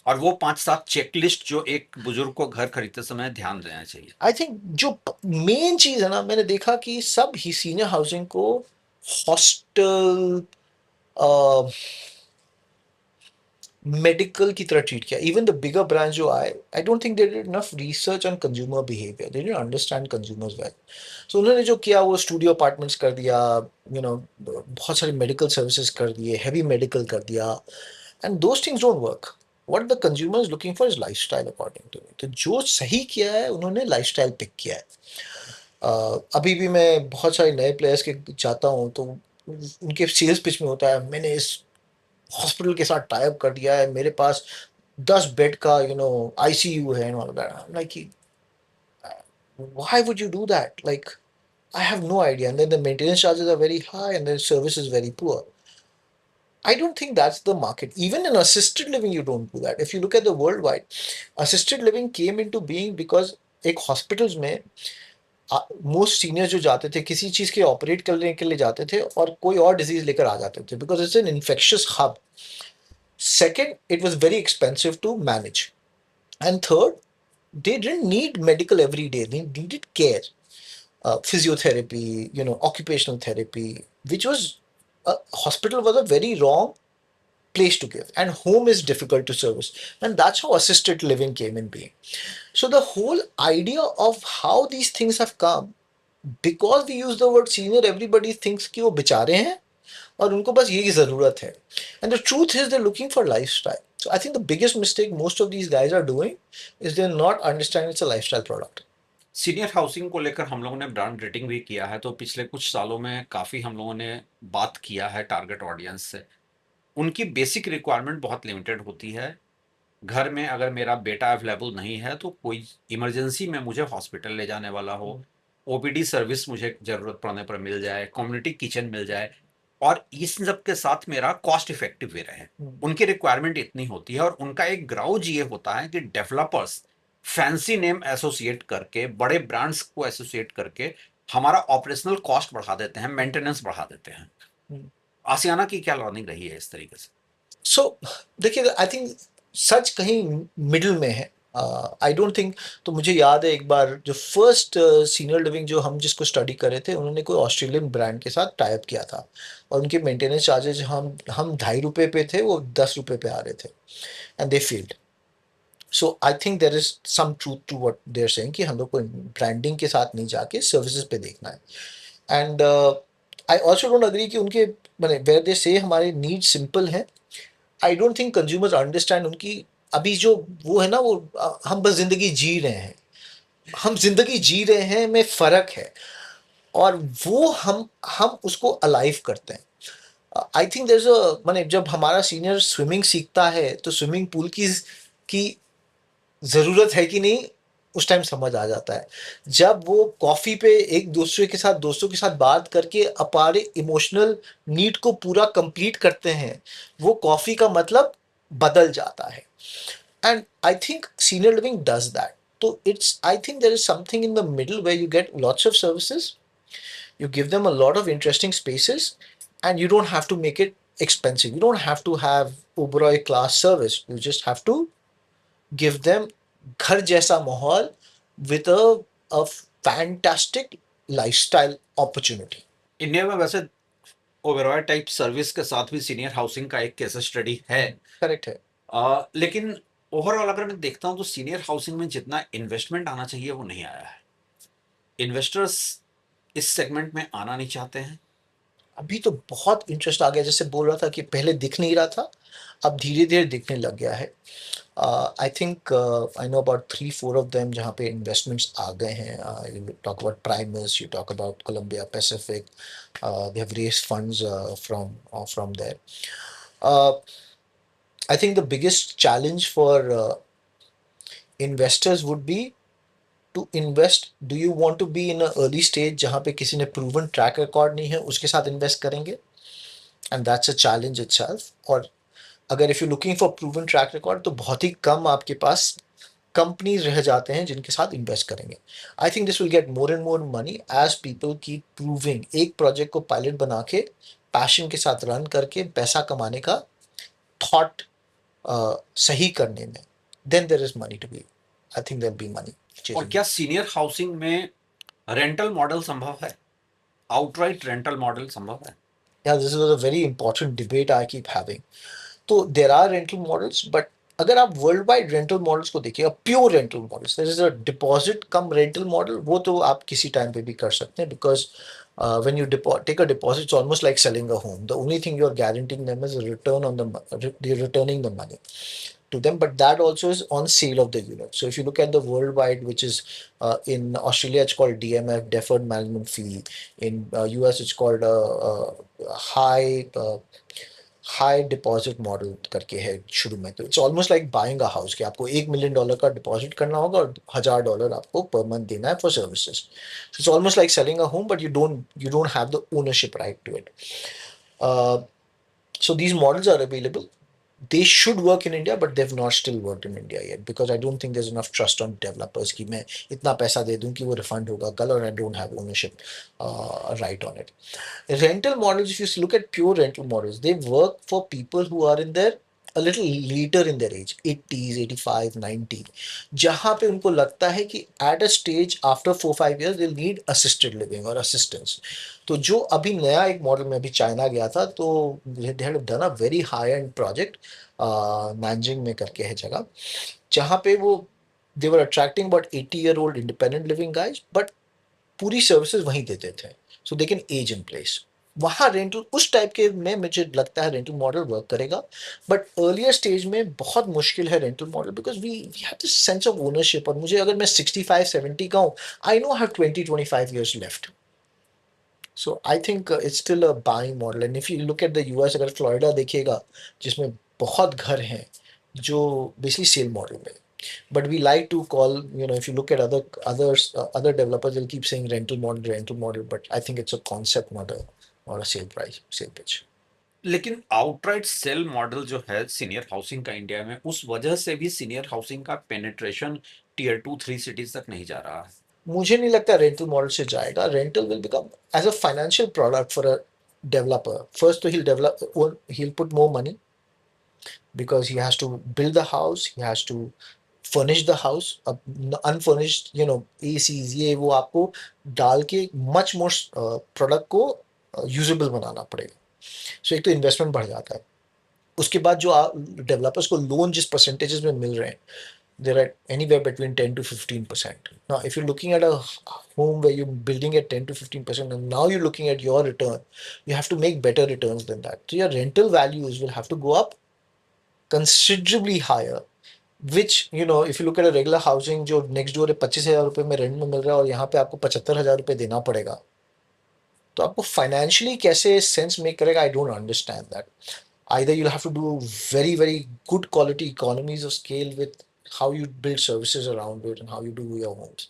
और वो 5-7 चेकलिस्ट जो एक बुजुर्ग को घर खरीदते समय ध्यान देना चाहिए। आई थिंक जो मेन चीज है ना, मैंने देखा कि सब ही सीनियर हाउसिंग को हॉस्टल, मेडिकल की तरह ट्रीट किया. इवन द बिगर ब्रांच जो आए, I don't think they did enough research on consumer behaviour, they didn't understand consumers well. So उन्होंने जो किया वो स्टूडियो अपार्टमेंट्स कर दिया, बहुत सारी मेडिकल सर्विसेज कर दिए, हैवी मेडिकल कर दिया, and those things don't work. What the consumer is looking for is lifestyle according to me. तो जो सही किया है उन्होंने लाइफस्टाइल पिक किया है. अभी भी मैं बहुत सारे नए प्लेयर्स के जाता हूँ तो उनके सेल्स पिच में होता है, मैंने इस हॉस्पिटल के साथ टाई अप कर दिया है, मेरे पास 10 बेड का आईसीयू है, like why would you do that? Like, I have no idea. And then the maintenance charges are very high and the service is very poor. I don't think that's the market. Even in assisted living, you don't do that. If you look at the worldwide, assisted living came into being because एक hospitals में most senior जो जाते थे किसी चीज के operate करने के लिए जाते थे और कोई और डिजीज लेकर आ जाते थे, because it's an infectious hub. Second, it was very expensive to manage. And third, they didn't need medical every day. They needed care, physiotherapy, occupational therapy, which was hospital was a very wrong place to give, and home is difficult to service, and that's how assisted living came in being. So the whole idea of how these things have come, because we use the word senior, everybody thinks कि वो बेचारे हैं और उनको बस यही ज़रूरत है. And the truth is they're looking for lifestyle. So I think the biggest mistake most of these guys are doing is they're not understanding it's a lifestyle product. Senior housing को लेकर हम लोगों ने ब्रांड रेटिंग भी किया है, तो पिछले कुछ सालों में काफ़ी हम लोगों ने बात किया है टारगेट ऑडियंस से। उनकी बेसिक रिक्वायरमेंट बहुत लिमिटेड होती है। घर में अगर मेरा बेटा अवेलेबल नहीं है तो कोई इमरजेंसी में मुझे हॉस्पिटल ले जाने वाला हो, ओपीडी सर्विस मुझे ज़रूरत पड़ने पर मिल जाए, कम्युनिटी किचन मिल जाए और इस सब के साथ मेरा कॉस्ट इफेक्टिव भी रहे। उनकी रिक्वायरमेंट इतनी होती है और उनका एक ग्राउज ये होता है कि डेवलपर्स फैंसी नेम एसोसिएट करके, बड़े ब्रांड्स को एसोसिएट करके हमारा ऑपरेशनल कॉस्ट बढ़ा देते हैं, मेंटेनेंस बढ़ा देते हैं। आसियाना की क्या लर्निंग रही है इस तरीके से? सो देखिए, आई थिंक सच कहीं मिडिल में है. आई डोंट थिंक. तो मुझे याद है एक बार जो फर्स्ट सीनियर लिविंग जो हम जिसको स्टडी कर रहे थे, उन्होंने कोई ऑस्ट्रेलियन ब्रांड के साथ टाई अप किया था और उनके मेंटेनेंस चार्जेस हम ₹2.5 पे थे, वो ₹10 पे आ रहे थे, and they failed. So I think there is some truth to what they are saying कि हम लोग को ब्रांडिंग के साथ नहीं जाके सर्विसेज पे देखना है. And I also don't agree कि उनके मैंने वेर दे से हमारे नीड सिंपल है. आई डोंट थिंक कंज्यूमर्स अंडरस्टैंड उनकी अभी जो वो है ना, वो हम बस जिंदगी जी रहे हैं, हम जिंदगी जी रहे हैं में फर्क है, और वो हम उसको अलाइव करते हैं. I think there is a मैंने जब हमारा सीनियर स्विमिंग सीखता है तो स्विमिंग पूल की ज़रूरत है कि नहीं उस टाइम समझ आ जाता है. जब वो कॉफ़ी पे एक दूसरे के साथ दोस्तों के साथ बात करके हमारे इमोशनल नीड को पूरा कंप्लीट करते हैं, वो कॉफ़ी का मतलब बदल जाता है. And I think senior living does that. तो it's I think there is something in the middle where you get lots of services, you give them a lot of interesting spaces, and you don't have to make it expensive. You don't have to have Uberoi class service. You just have to give them घर जैसा माहौल with a fantastic lifestyle opportunity. India में वैसे Oberoi type service के साथ भी senior housing का एक केस स्टडी है। करेक्ट है. लेकिन ओवरऑल अगर मैं देखता हूं तो सीनियर हाउसिंग में जितना इन्वेस्टमेंट आना चाहिए वो नहीं आया है। इन्वेस्टर्स इस सेगमेंट में आना नहीं चाहते हैं। अभी तो बहुत इंटरेस्ट आ गया, जैसे बोल रहा था कि पहले दिख नहीं रहा था, अब धीरे धीरे दिखने लग गया है. I think I know about 3-4 of them जहाँ पे इन्वेस्टमेंट्स आ गए हैं. You talk about Primus, you talk about Columbia Pacific, they have raised funds from there. I think the biggest challenge for investors would be to invest. Do you want to be in an early stage जहाँ पे किसी ने proven track record नहीं है उसके साथ invest करेंगे, and that's a challenge itself. और अगर if you're looking for proven track record तो बहुत ही कम आपके पास कंपनीज रह जाते हैं जिनके साथ इन्वेस्ट करेंगे. I think this will get more and more money as people keep proving. एक प्रोजेक्ट को पायलट बना के पैशन के साथ रन करके पैसा कमाने का थॉट सही करने में, then there is money to be. I think there be money और चेजिंग. क्या सीनियर हाउसिंग में रेंटल मॉडल संभव है? आउटराइट रेंटल मॉडल संभव है? Yeah, this is a very important debate I keep having. तो there are rental models, but अगर आप वर्ल्ड वाइड रेंटल मॉडल्स को देखिएगा, pure rental models, there is a deposit cum rental model, वो तो आप किसी टाइम पे भी कर सकते हैं, because when you take a deposit, it's almost like selling a home. The only thing you're guaranteeing them is a return on the you're returning the money to them, but that also is on sale of the unit. So if you look at the worldwide, which is in Australia, it's called DMF, deferred management fee. In US, it's called high deposit model करके है शुरू में. तो it's almost like buying a house, कि आपको $1 million का deposit करना होगा और $1,000 आपको पर मंथ देना है for services. It's almost like selling a home, but you don't have the ownership right to it. So these models are available. They should work in India, but they've not still worked in India yet, because I don't think there's enough trust on developers कि मैं इतना पैसा दे दूं कि वो refund होगा कल, और I don't have ownership right on it. Rental models, if you look at pure rental models, they work for people who are in their a little later in their age, 80s, 85, 90, जहाँ पे उनको लगता है कि at a stage after 4-5 years they'll need assisted living or assistance. तो जो अभी नया एक मॉडल में अभी चाइना गया था, तो they had done a very high end project, Nanjing में करके है जगह, जहाँ पे वो they were attracting about 80-year-old independent living guys, but पूरी सर्विसेज वहीं देते थे, so they can age in place. वहाँ रेंटल उस टाइप के में मुझे लगता है रेंटल मॉडल वर्क करेगा, बट अर्लियर स्टेज में बहुत मुश्किल है rental model, because we have this sense of ownership. और मुझे अगर मैं 65-70 का हूँ, I know I have 20-25 years लेफ्ट. So I think it's still a buying model. And if you look at the US, अगर फ्लोरिडा देखिएगा, जिसमें बहुत घर हैं जो बेसिकली सेल मॉडल में. But we like to call, if you look at other developers, they'll keep saying rental model, but I think it's a concept, not a sale pitch. लेकिन outright cell model जो है senior housing का India में, उस वजह से भी senior housing का पेनिट्रेशन टीयर 2-3 सिटीज तक नहीं जा रहा है. मुझे नहीं लगता रेंटल मॉडल से जाएगा. Rental will become as a financial product for a developer. First, he'll put more money, because he has to build the house, he has to furnish the house. अब unfurnished, ACs ये वो आपको डाल के much more product को usable बनाना पड़ेगा. सो एक तो इन्वेस्टमेंट बढ़ जाता है. उसके बाद जो डेवलपर्स को लोन जिस परसेंटेजेस में मिल रहे हैं, they're at anywhere between 10 to 15%. Now, if you're looking at a home where you're building at 10 to 15%, and now you're looking at your return, you have to make better returns than that. So your rental values will have to go up considerably higher. Which, if you look at a regular housing, जो next door है 25,000 रुपए में rent में मिल रहा है, और यहाँ पे आपको 75,000 रुपए देना पड़ेगा, तो आपको फाइनेंशियली कैसे सेंस मेक करेगा, I don't understand that. Either you'll have to do very, very good quality economies of scale with how you build services around it and how you do your homes.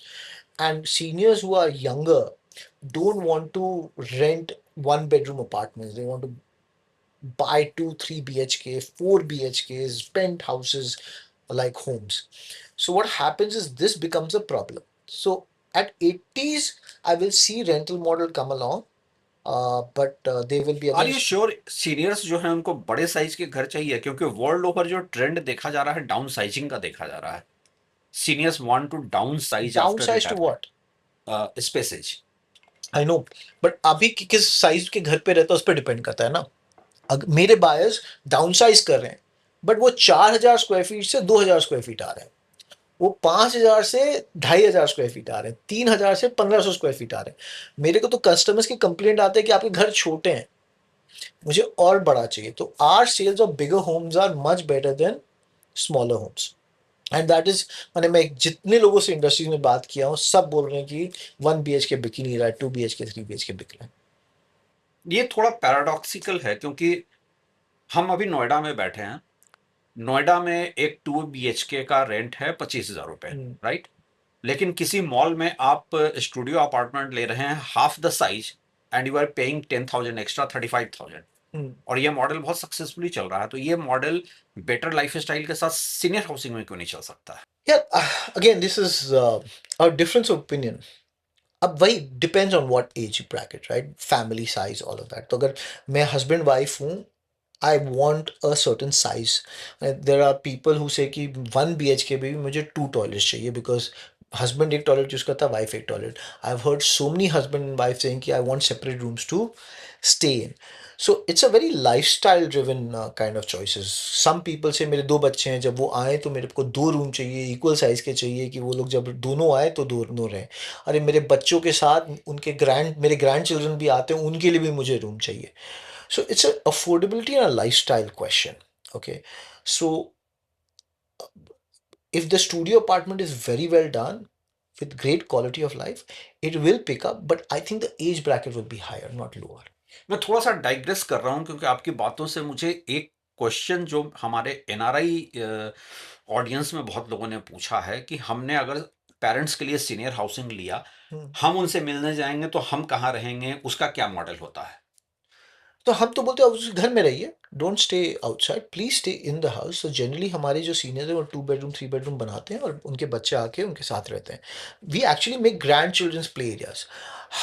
And seniors who are younger don't want to rent one bedroom apartments. They want to buy 2, 3 BHK, 4 BHKs, penthouses like homes. So what happens is this becomes a problem. So at 80s, I will see rental model come along, but they will be are you again. Sure seniors जो है उनको बड़े size के घर चाहिए? क्योंकि world over जो trend देखा जा रहा है डाउन साइजिंग का देखा जा रहा है. Seniors want to downsize after Downsize to what? Retirement. Spaces. I know, but अभी किस साइज के घर पे रहता है उस पर डिपेंड करता है ना. मेरे बायर्स डाउनसाइज कर रहे हैं, बट वो 4,000 स्क्वायर फीट से 2,000 स्क्वायर फीट आ रहे हैं. वो 5,000 से 2,500 स्क्वायर फीट आ रहे हैं. 3,000 से 1,500 स्क्वायर फीट आ रहे हैं. मेरे को तो कस्टमर्स की कंप्लेंट आते हैं कि आपके घर छोटे हैं, मुझे और बड़ा चाहिए. तो our sales of bigger homes are much better than smaller homes. And that is, मैं जितने लोगों से इंडस्ट्रीज में बात किया हूँ, सब बोल रहे हैं कि 1 BHK बिक ही नहीं रहा है, 2 BHK 3 BHK बिक रहा है. ये थोड़ा पैराडॉक्सिकल है क्योंकि हम अभी नोएडा में बैठे हैं. नोएडा में एक 2 BHK का रेंट है 25,000 रुपए, राइट? लेकिन किसी मॉल में आप स्टूडियो अपार्टमेंट ले रहे हैं half the size, and you are paying 10,000 extra, 35,000. हम्म। और ये मॉडल बहुत सक्सेसफुली चल रहा है, तो ये मॉडल बेटर लाइफस्टाइल के साथ सीनियर हाउसिंग में क्यों नहीं चल सकता है? Yeah, again, this is a difference of opinion. अब वही depends on what age bracket, right, family size, all of that. तो अगर मैं हस्बैंड वाइफ हूँ, I want a certain size. There are people who say कि 1 BHK में भी मुझे 2 टॉयलेट्स चाहिए, बिकॉज हस्बैंड एक टॉयलेट यूज़ करता है, वाइफ एक toilet. I have heard so many husband and wife saying कि I want separate rooms to stay in. So it's a very lifestyle driven kind of choices. Some people say मेरे 2 बच्चे हैं, जब वो आए तो मेरे को 2 रूम चाहिए, इक्वल साइज के चाहिए, कि वो लोग जब दोनों आए तो दोनों रहें। अरे मेरे बच्चों के साथ उनके मेरे ग्रैंड चिल्ड्रन भी आते हैं, उनके लिए भी मुझे रूम चाहिए। So it's a affordability and a lifestyle question. Okay. So if the studio apartment is very well done with great quality of life, it will pick up, but I think the age bracket will be higher, not lower. मैं थोड़ा सा digress कर रहा हूँ क्योंकि आपकी बातों से मुझे एक क्वेश्चन जो हमारे एनआरआई ऑडियंस में बहुत लोगों ने पूछा है कि हमने अगर पेरेंट्स के लिए सीनियर हाउसिंग लिया, Hmm. हम उनसे मिलने जाएंगे तो हम कहाँ रहेंगे, उसका क्या मॉडल होता है? तो हम तो बोलते हैं आप उस घर में रहिए, don't stay outside, please stay in the house. तो जनरली हमारे जो सीनियर्स हैं वो 2 बेडरूम 3 बेडरूम बनाते हैं, और उनके बच्चे आके उनके साथ रहते हैं। We actually make grand childrens play areas.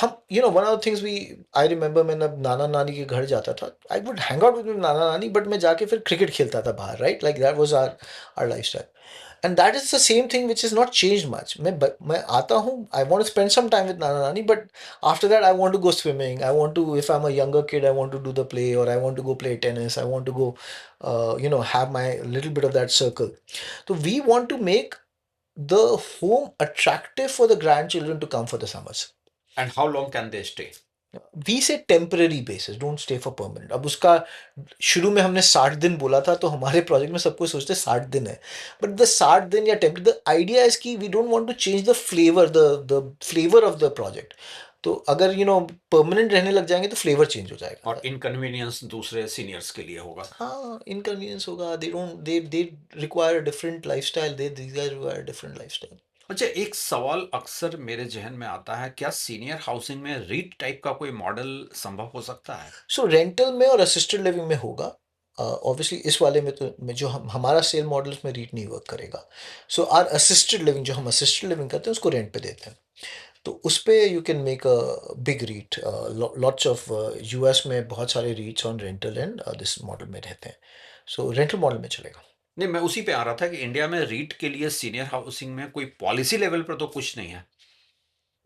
हम one of the things we, I remember, मैं अब नाना नानी के घर जाता था, I would hang out with नाना नानी, बट मैं जाके फिर क्रिकेट खेलता था बाहर, right, like that was our life style. And that is the same thing which is not change much. मैं आता हूँ, I want to spend some time with नाना नानी, but after that I want to go swimming. I want to, if I'm a younger kid, I want to do the play, or I want to go play tennis. I want to go have my little bit of that circle. So we want to make the home attractive for the grandchildren to come for the summers. And how long can they stay? We say temporary basis, don't stay for permanent. अब उसका शुरू में हमने 60 दिन बोला था, तो हमारे प्रोजेक्ट में सब कुछ सोचते 60 दिन है, बट द 60 दिन या टेम्पर, द आइडिया इज कि we don't want to change the flavour of the project. तो अगर परमानेंट रहने लग जाएंगे तो फ्लेवर चेंज हो और जाएगा। इनकन्वीनियंस दूसरे सीनियर्स के लिए होगा। हाँ, इनकन्वीनियंस होगा। They require different lifestyle, they these guys require different lifestyle. अच्छा, एक सवाल अक्सर मेरे जहन में आता है, क्या सीनियर हाउसिंग में रीट टाइप का कोई मॉडल संभव हो सकता है? सो रेंटल में और असिस्टेड लिविंग में होगा। ऑब्वियसली इस वाले में तो में जो हमारा सेल मॉडल, उसमें रीट नहीं वर्क करेगा। सो आर असिस्टेड लिविंग, जो हम असिस्टेड लिविंग करते हैं उसको रेंट पे देते हैं, तो उस पे you can make a big REIT. Lots of US में बहुत सारे REITs on rental and this model में रहते हैं। सो रेंटल मॉडल में चलेगा। नहीं, मैं उसी पे आ रहा था कि इंडिया में रीट के लिए सीनियर हाउसिंग में कोई पॉलिसी लेवल पर तो कुछ नहीं है।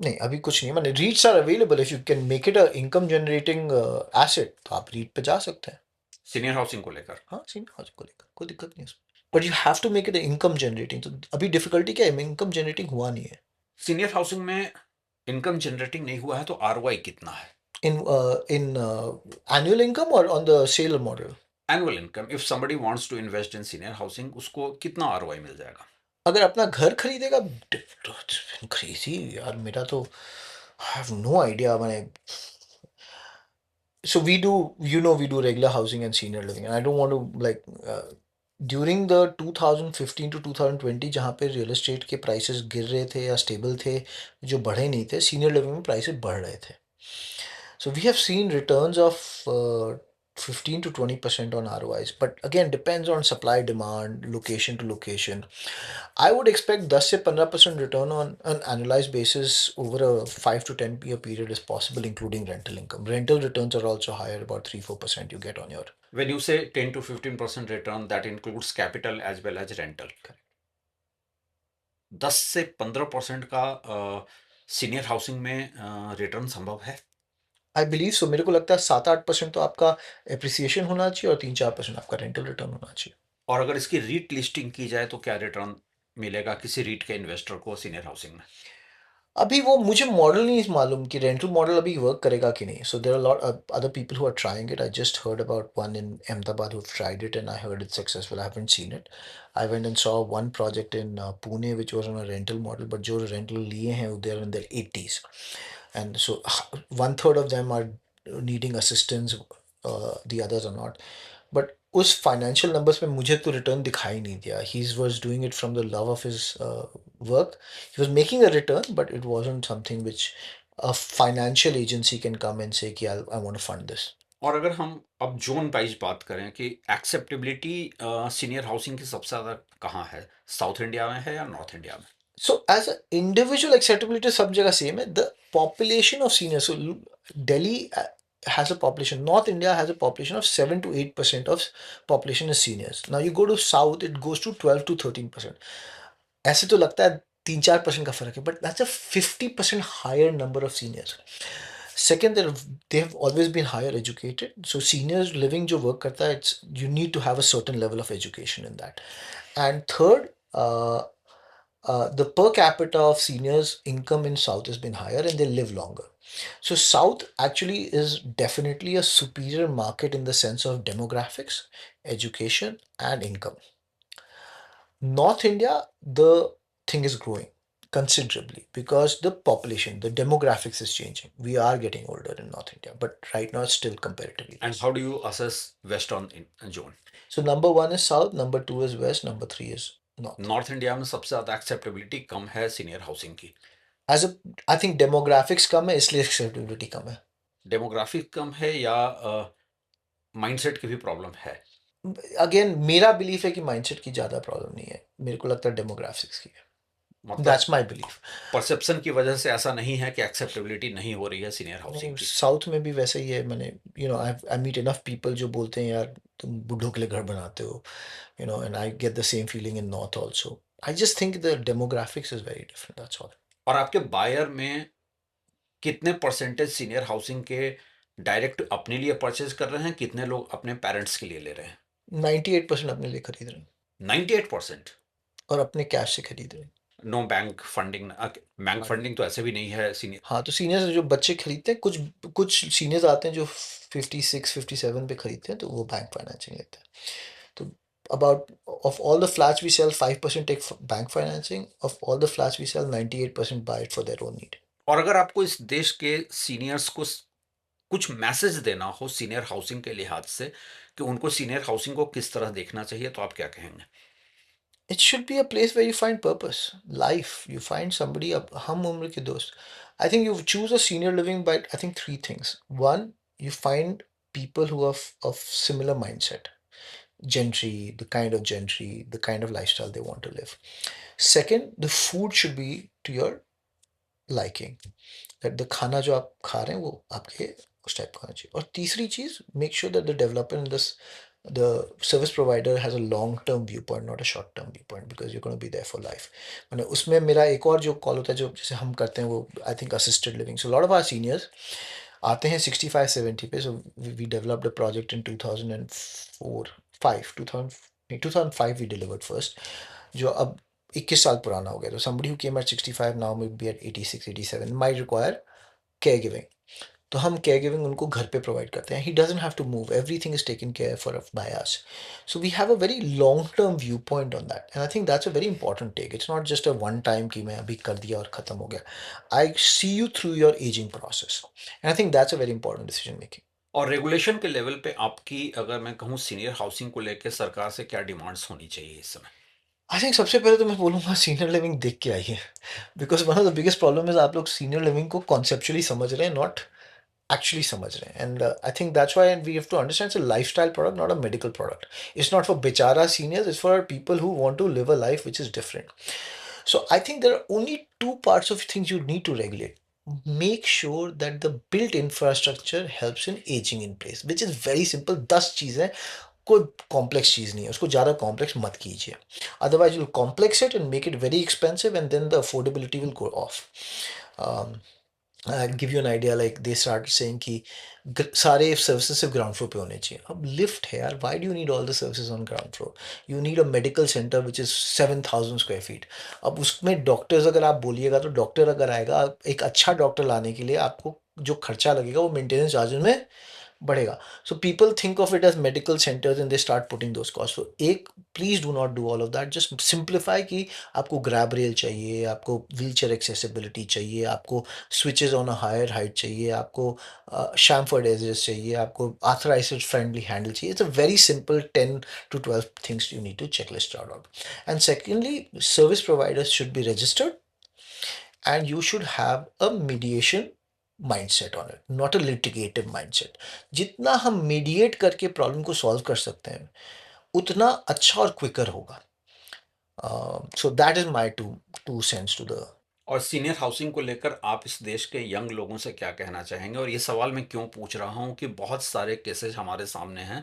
नहीं, अभी कुछ नहीं, मैंने REITs are available, if you can make it a income generating asset तो आप रीट पे जा सकते हैं। सीनियर हाउसिंग को लेकर। हाँ, सीनियर हाउसिंग को लेकर कोई दिक्कत नहीं है उसमें, but you have to make it income generating. तो अभी डिफिकल्टी क्या है, इनकम जनरेटिंग हुआ नहीं है। सीनियर हाउसिंग में इनकम जनरेटिंग नहीं हुआ है तो आरओआई कितना है? इन एनुअल इनकम और on the sale model. Annual income, if somebody wants to invest in senior housing, उसको कितना आरओआई मिल जाएगा? अगर अपना घर खरीदेगा, क्रेजी यार, मेरा तो आई हैव नो आइडिया। मैंने, so we do regular housing and senior living, and I don't want to like during the 2015 to 2020, जहाँ पे रियल एस्टेट के प्राइसेस गिर रहे थे या स्टेबल थे, जो बढ़े नहीं थे, सीनियर लिविंग में प्राइसेस बढ़ रहे थे। So we have seen returns of 15 to 20% on ROIs, but again depends on supply demand, location to location. I would expect 10 से 15% return on an annualized basis over a 5 to 10 year period is possible, including rental income. Rental returns are also higher, about 3-4% you get on your. When you say 10 to 15% return, that includes capital as well as rental. Correct. 10 से 15% का senior housing में return संभव है? I believe so. मेरे को लगता है 7-8% तो आपका एप्रिसिएशन होना चाहिए, और 3-4% आपका रेंटल रिटर्न होना चाहिए। और अगर इसकी रीट लिस्टिंग की जाए तो क्या रिटर्न मिलेगा किसी रीट के इन्वेस्टर को सीनियर हाउसिंग में? अभी वो मुझे मॉडल नहीं मालूम कि रेंटल मॉडल अभी वर्क करेगा कि नहीं। So there are lot other people who are trying it. I just heard about one in Ahmedabad who tried it, and I heard it successful. I haven't seen it. I went and saw one project in Pune which was on a rental model, but जो rental लिए हैं they are in their 80s, and so 1/3 of them are needing assistance, the others are not. But उस financial numbers में मुझे तो return दिखाई नहीं दिया। He was doing it from the love of his work. He was making a return, but it wasn't something which a financial agency can come and say कि I want to fund this. और अगर हम अब zone wise बात करें कि acceptability senior housing की सबसे ज़्यादा कहाँ है? साउथ इंडिया में है या नॉर्थ इंडिया में? So as an individual acceptability सब जगह same है. The population of seniors. So Delhi has a population. North India has a population of 7 to 8% of population is seniors. Now you go to South, it goes to 12 to 13%. ऐसे तो लगता है 3-4% का फर्क है, but that's a 50% higher number of seniors. Second, they have always been higher educated. So seniors living जो work करता है, it's you need to have a certain level of education in that. And third, the per capita of seniors income in South has been higher and they live longer. So South actually is definitely a superior market in the sense of demographics, education, and income. North India, the thing is growing considerably because the population, the demographics is changing. We are getting older in North India, but right now it's still comparatively And less. how do you assess West on zone? So number one is South, number two is West, number three is North. North India में सबसे ज़्यादा acceptability कम है senior housing की। As a, I think demographics कम है इसलिए acceptability कम है. Demographic कम है या माइंडसेट की भी प्रॉब्लम है? अगेन मेरा बिलीफ है कि माइंडसेट की ज्यादा प्रॉब्लम नहीं है, मेरे को लगता है डेमोग्राफिक्स की है. मतलब दैट्स माय बिलीफ. परसेप्शन की वजह से ऐसा नहीं है कि एक्सेप्टेबिलिटी नहीं हो रही है सीनियर नहीं, हाउसिंग की। साउथ में भी वैसे ही है. मैंने आई मीट इनफ पीपल जो बोलते हैं यार तुम बुड्ढों के लिए घर बनाते हो, and I get the same feeling in north also. I just think the demographics is very different, that's all. और आपके बायर में कितने परसेंटेज सीनियर हाउसिंग के डायरेक्ट अपने लिए परचेज कर रहे हैं, कितने लोग अपने पेरेंट्स के लिए ले रहे हैं? 98% अपने लिए खरीद रहे हैं 98%? और अपने कैश से खरीद रहे हैं. No bank funding? Bank funding तो ऐसे भी नहीं है सीनियर। हाँ, तो सीनियर्स जो बच्चे खरीदते हैं, कुछ कुछ सीनियर्स आते हैं जो 56 57 पे खरीदते हैं, तो वो बैंक फाइनेंसिंग लेते हैं. तो about of all the flats we sell, 5% take bank financing. Of all the flats we sell, 98% buy it for their own need. और अगर आपको इस देश के सीनियर्स को कुछ मैसेज देना हो सीनियर हाउसिंग के लिहाज से कि उनको सीनियर हाउसिंग को किस तरह देखना चाहिए, तो आप क्या कहेंगे? It should be a place where you find purpose, life. You find somebody up hum umr ke dost. I think you choose a senior living by I think three things. One, you find people who are of similar mindset, gentry, the kind of lifestyle they want to live. Second, the food should be to your liking. That the खाना जो आप खा रहे हैं वो आपके उस type का होना चाहिए. और तीसरी चीज, make sure that the developer in this the service provider has a long term viewpoint, not a short term viewpoint, because you're going to be there for life. मैंने उसमें मेरा एक और जो कॉल होता है जो जैसे हम करते हैं वो I think assisted living. So lot of our seniors आते हैं 65 70 पे. So we developed a project in 2004 5 2000 2005 we delivered first, जो अब 21 साल पुराना हो गया. तो somebody who came at 65 now may be at 86 87 might require caregiving. तो हम केयर गिविंग उनको घर पे प्रोवाइड करते हैं. He doesn't have to move, everything is taken care for by us. So we have a very long term view point on that, and I think that's a very important take. It's not just a one time कि मैं अभी कर दिया और खत्म हो गया. I see you through your ageing process, and I think that's a very important decision making. और रेगुलेशन के लेवल पे आपकी, अगर मैं कहूँ सीनियर हाउसिंग को लेकर सरकार से क्या डिमांड्स होनी चाहिए इस समय? आई थिंक सबसे पहले तो मैं बोलूँगा सीनियर लिविंग देख के आइए, because one of the biggest problem is आप लोग सीनियर लिविंग को कॉन्सेप्चुअली समझ रहे हैं, नॉट actually समझ रहे हैं. And I think that's why we have to understand it's a lifestyle product, not a medical product. It's not for bichara seniors, it's for people who want to live a life which is different. So I think there are only two parts of things you need to regulate. Make sure that the built infrastructure helps in aging in place, which is very simple. 10 चीज़ है, कोई complex चीज़ नहीं है, उसको ज़्यादा complex मत कीजिए. Otherwise you complex it and make it very expensive and then the affordability will go off. Give you an idea, like they start saying कि सारे सर्विसेज सिर्फ ग्राउंड फ्लोर पे होने चाहिए. अब लिफ्ट है यार, why do you need all the services on ground floor? You need a medical centre which is 7,000 square feet. अब उसमें डॉक्टर्स अगर आप बोलिएगा तो डॉक्टर अगर आएगा, एक अच्छा डॉक्टर लाने के लिए आपको जो खर्चा लगेगा वो मेंटेनेंस चार्जेस में बढ़ेगा. So people think of it as medical centres and they start putting those cost. तो एक, please do not do all of that. Just simplify कि आपको ग्रैब रेल चाहिए, आपको व्हील चेयर एक्सेसिबिलिटी चाहिए, आपको switches on a higher height चाहिए, आपको शैम्फर्ड एजेस चाहिए, आपको आर्थराइटिस फ्रेंडली हैंडल चाहिए. It's a very simple 10 to 12 things you need to checklist out. And secondly, service providers should be registered and you should have a mediation mindset on it, not a litigative mindset. जितना हम mediate करके problem को solve कर सकते हैं उतना अच्छा और क्विकर होगा. So that is my two cents to the. और सीनियर हाउसिंग को लेकर आप इस देश के यंग लोगों से क्या कहना चाहेंगे? और ये सवाल मैं क्यों पूछ रहा हूँ कि बहुत सारे केसेस हमारे सामने हैं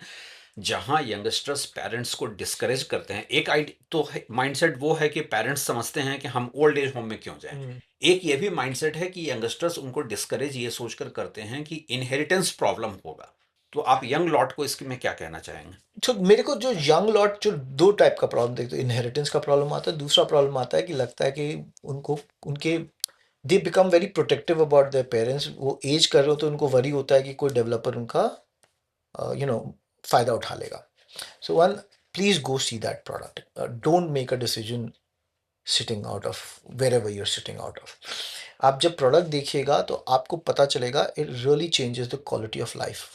जहाँ यंगस्टर्स पेरेंट्स को डिस्करेज करते हैं। एक आइड तो माइंडसेट वो है कि पेरेंट्स समझते हैं कि हम ओल्ड एज होम में क्यों जाएं। एक ये भी माइंडसेट है कि यंगस्टर्स उनको डिस्करेज ये सोचकर करते हैं कि इनहेरिटेंस प्रॉब्लम होगा। तो आप यंग लॉट को इसके में क्या कहना चाहेंगे? तो मेरे को जो यंग लॉट जो दो टाइप का प्रॉब्लम देखते हो, इनहेरिटेंस का प्रॉब्लम आता है, दूसरा प्रॉब्लम आता है कि लगता है कि उनको उनके they become very protective about their parents. वो एज कर रहे हो तो उनको वरी होता है कि कोई डेवलपर उनका फायदा उठा लेगा. So one, please go see that product. Don't make a decision sitting out of where ever you're sitting out of. आप जब प्रोडक्ट देखिएगा तो आपको पता चलेगा it really changes the quality of life.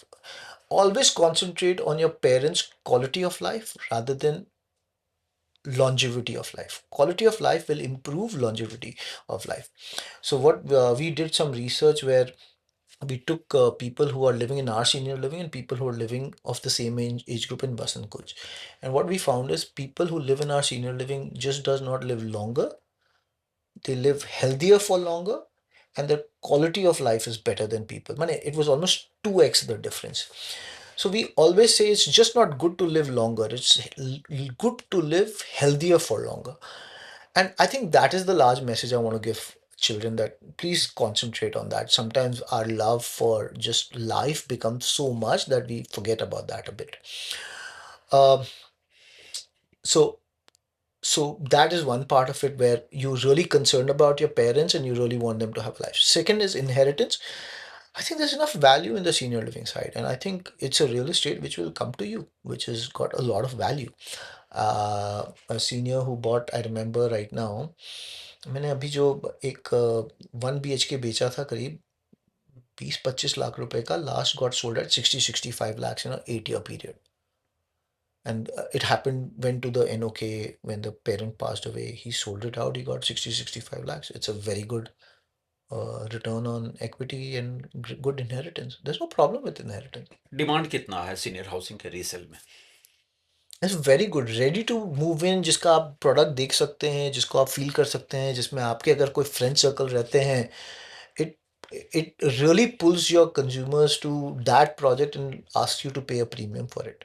Always concentrate on your parents' quality of life rather than longevity of life. Quality of life will improve longevity of life. So what we did some research where we took people who are living in our senior living and people who are living of the same age group in Basant Kuch. And what we found is people who live in our senior living just does not live longer. They live healthier for longer and their quality of life is better than people. Man, it was almost 2x the difference. So we always say it's just not good to live longer, it's good to live healthier for longer. And I think that is the large message I want to give children, that please concentrate on that. Sometimes our love for just life becomes so much that we forget about that a bit. Um, so so that is one part of it where you're really concerned about your parents and you really want them to have life. Second is inheritance. I think there's enough value in the senior living side, and I think it's a real estate which will come to you, which has got a lot of value. A senior who bought, I remember right now, मैंने अभी जो एक 1 BHK बेचा था करीब 20-25 लाख रुपए का, last got sold at 60-65 lakhs in a 8-year period. And it happened, went to the NOK when the parent passed away. He sold it out, he got 60-65 lakhs. It's a very good return on equity and good inheritance. There's no problem with inheritance. Demand कितना है senior housing के resale में? It's very good, ready to move in, जिसका आप product देख सकते हैं, जिसको आप फील कर सकते हैं, जिसमें आपके अगर कोई फ्रेंड सर्कल रहते हैं. it it really pulls your consumers to that project and asks you to pay a premium for it.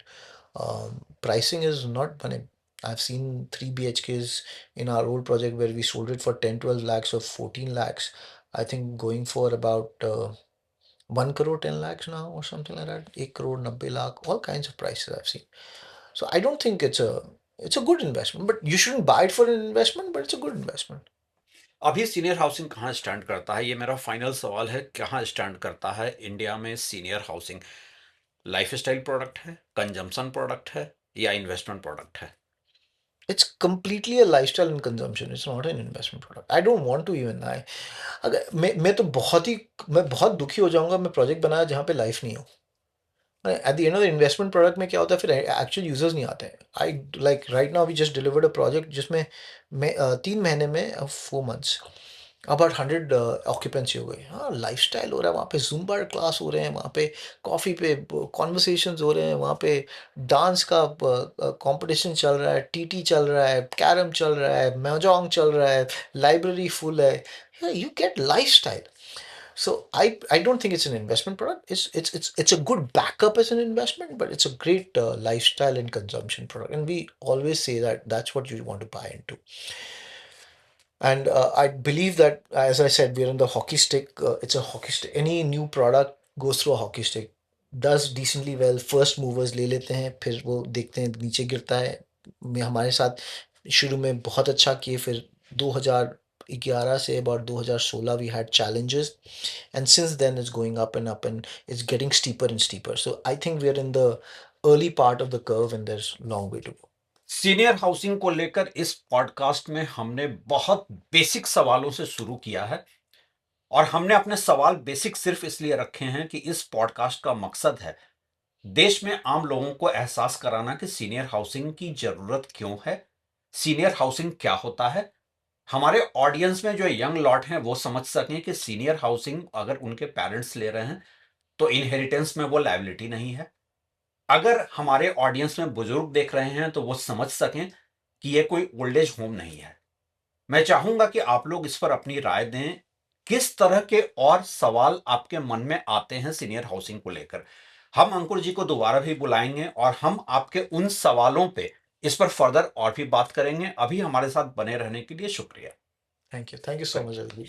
Pricing is not money. I've seen 3 BHKs in our old project where we sold it for 10-12 lakhs or 14 lakhs. I think going for about 1 crore 10 lakhs now or something like that. 1 crore 90 lakh, all kinds of prices I've seen. So I don't think it's a good investment, but you shouldn't buy it for an investment, but it's a good investment. अभी senior housing कहाँ stand करता है? ये मेरा final सवाल है, कहाँ stand करता है इंडिया में सीनियर हाउसिंग? लाइफस्टाइल प्रोडक्ट है, कंजम्पशन प्रोडक्ट है, या इन्वेस्टमेंट प्रोडक्ट है? It's completely a lifestyle and consumption. It's not an investment product. I don't want to even. अगर मैं तो मैं बहुत दुखी हो जाऊंगा मैं प्रोजेक्ट बनाया जहाँ पे लाइफ नहीं हो. At the end of the investment product में क्या होता है, फिर एक्चुअल यूजर्स नहीं आते हैं. I like right now we just delivered a project जिसमें मैं 3 महीने में 4 months अबाउट 100 ऑक्यूपेंसी हो गई. हाँ, लाइफस्टाइल हो रहा है वहाँ पे, जुम्बा क्लास हो रहे हैं वहाँ पे, कॉफ़ी पे कॉन्वर्सेशंस हो रहे हैं वहाँ पे, डांस का कंपटीशन चल रहा है, टीटी चल रहा है, कैरम चल रहा है, महजोंग चल रहा है, लाइब्रेरी फुल है. You get lifestyle. So I don't think it's an investment product. It's a good backup as an investment, but it's a great lifestyle and consumption product. And we always say that that's what you want to buy into. And I believe that, as I said, we're in the hockey stick. It's a hockey stick. Any new product goes through a hockey stick. Does decently well. First movers ले लेते हैं, फिर वो देखते हैं नीचे गिरता है. हमारे साथ शुरू में बहुत अच्छा किए, फिर 2011 से about 2016 we had challenges, and since then it's going up and up and it's getting steeper and steeper. So I think we're in the early part of the curve and there's long way to go. Senior housing को लेकर इस podcast में हमने बहुत basic सवालों से शुरू किया है, और हमने अपने सवाल बेसिक सिर्फ इसलिए रखे हैं कि इस पॉडकास्ट का मकसद है देश में आम लोगों को एहसास कराना कि सीनियर हाउसिंग की जरूरत क्यों है, सीनियर हाउसिंग क्या होता है, हमारे ऑडियंस में जो यंग लॉट हैं वो समझ सकें कि सीनियर हाउसिंग अगर उनके पेरेंट्स ले रहे हैं तो इनहेरिटेंस में वो लायबिलिटी नहीं है। अगर हमारे ऑडियंस में बुजुर्ग देख रहे हैं तो वो समझ सकें कि ये कोई ओल्ड एज होम नहीं है। मैं चाहूंगा कि आप लोग इस पर अपनी राय दें। किस तरह के और सवाल आपके मन में आते हैं सीनियर हाउसिंग को लेकर? हम अंकुर जी को दोबारा भी बुलाएंगे और हम आपके उन सवालों पे इस पर फर्दर और भी बात करेंगे। अभी हमारे साथ बने रहने के लिए शुक्रिया। Thank you so much, Alvi.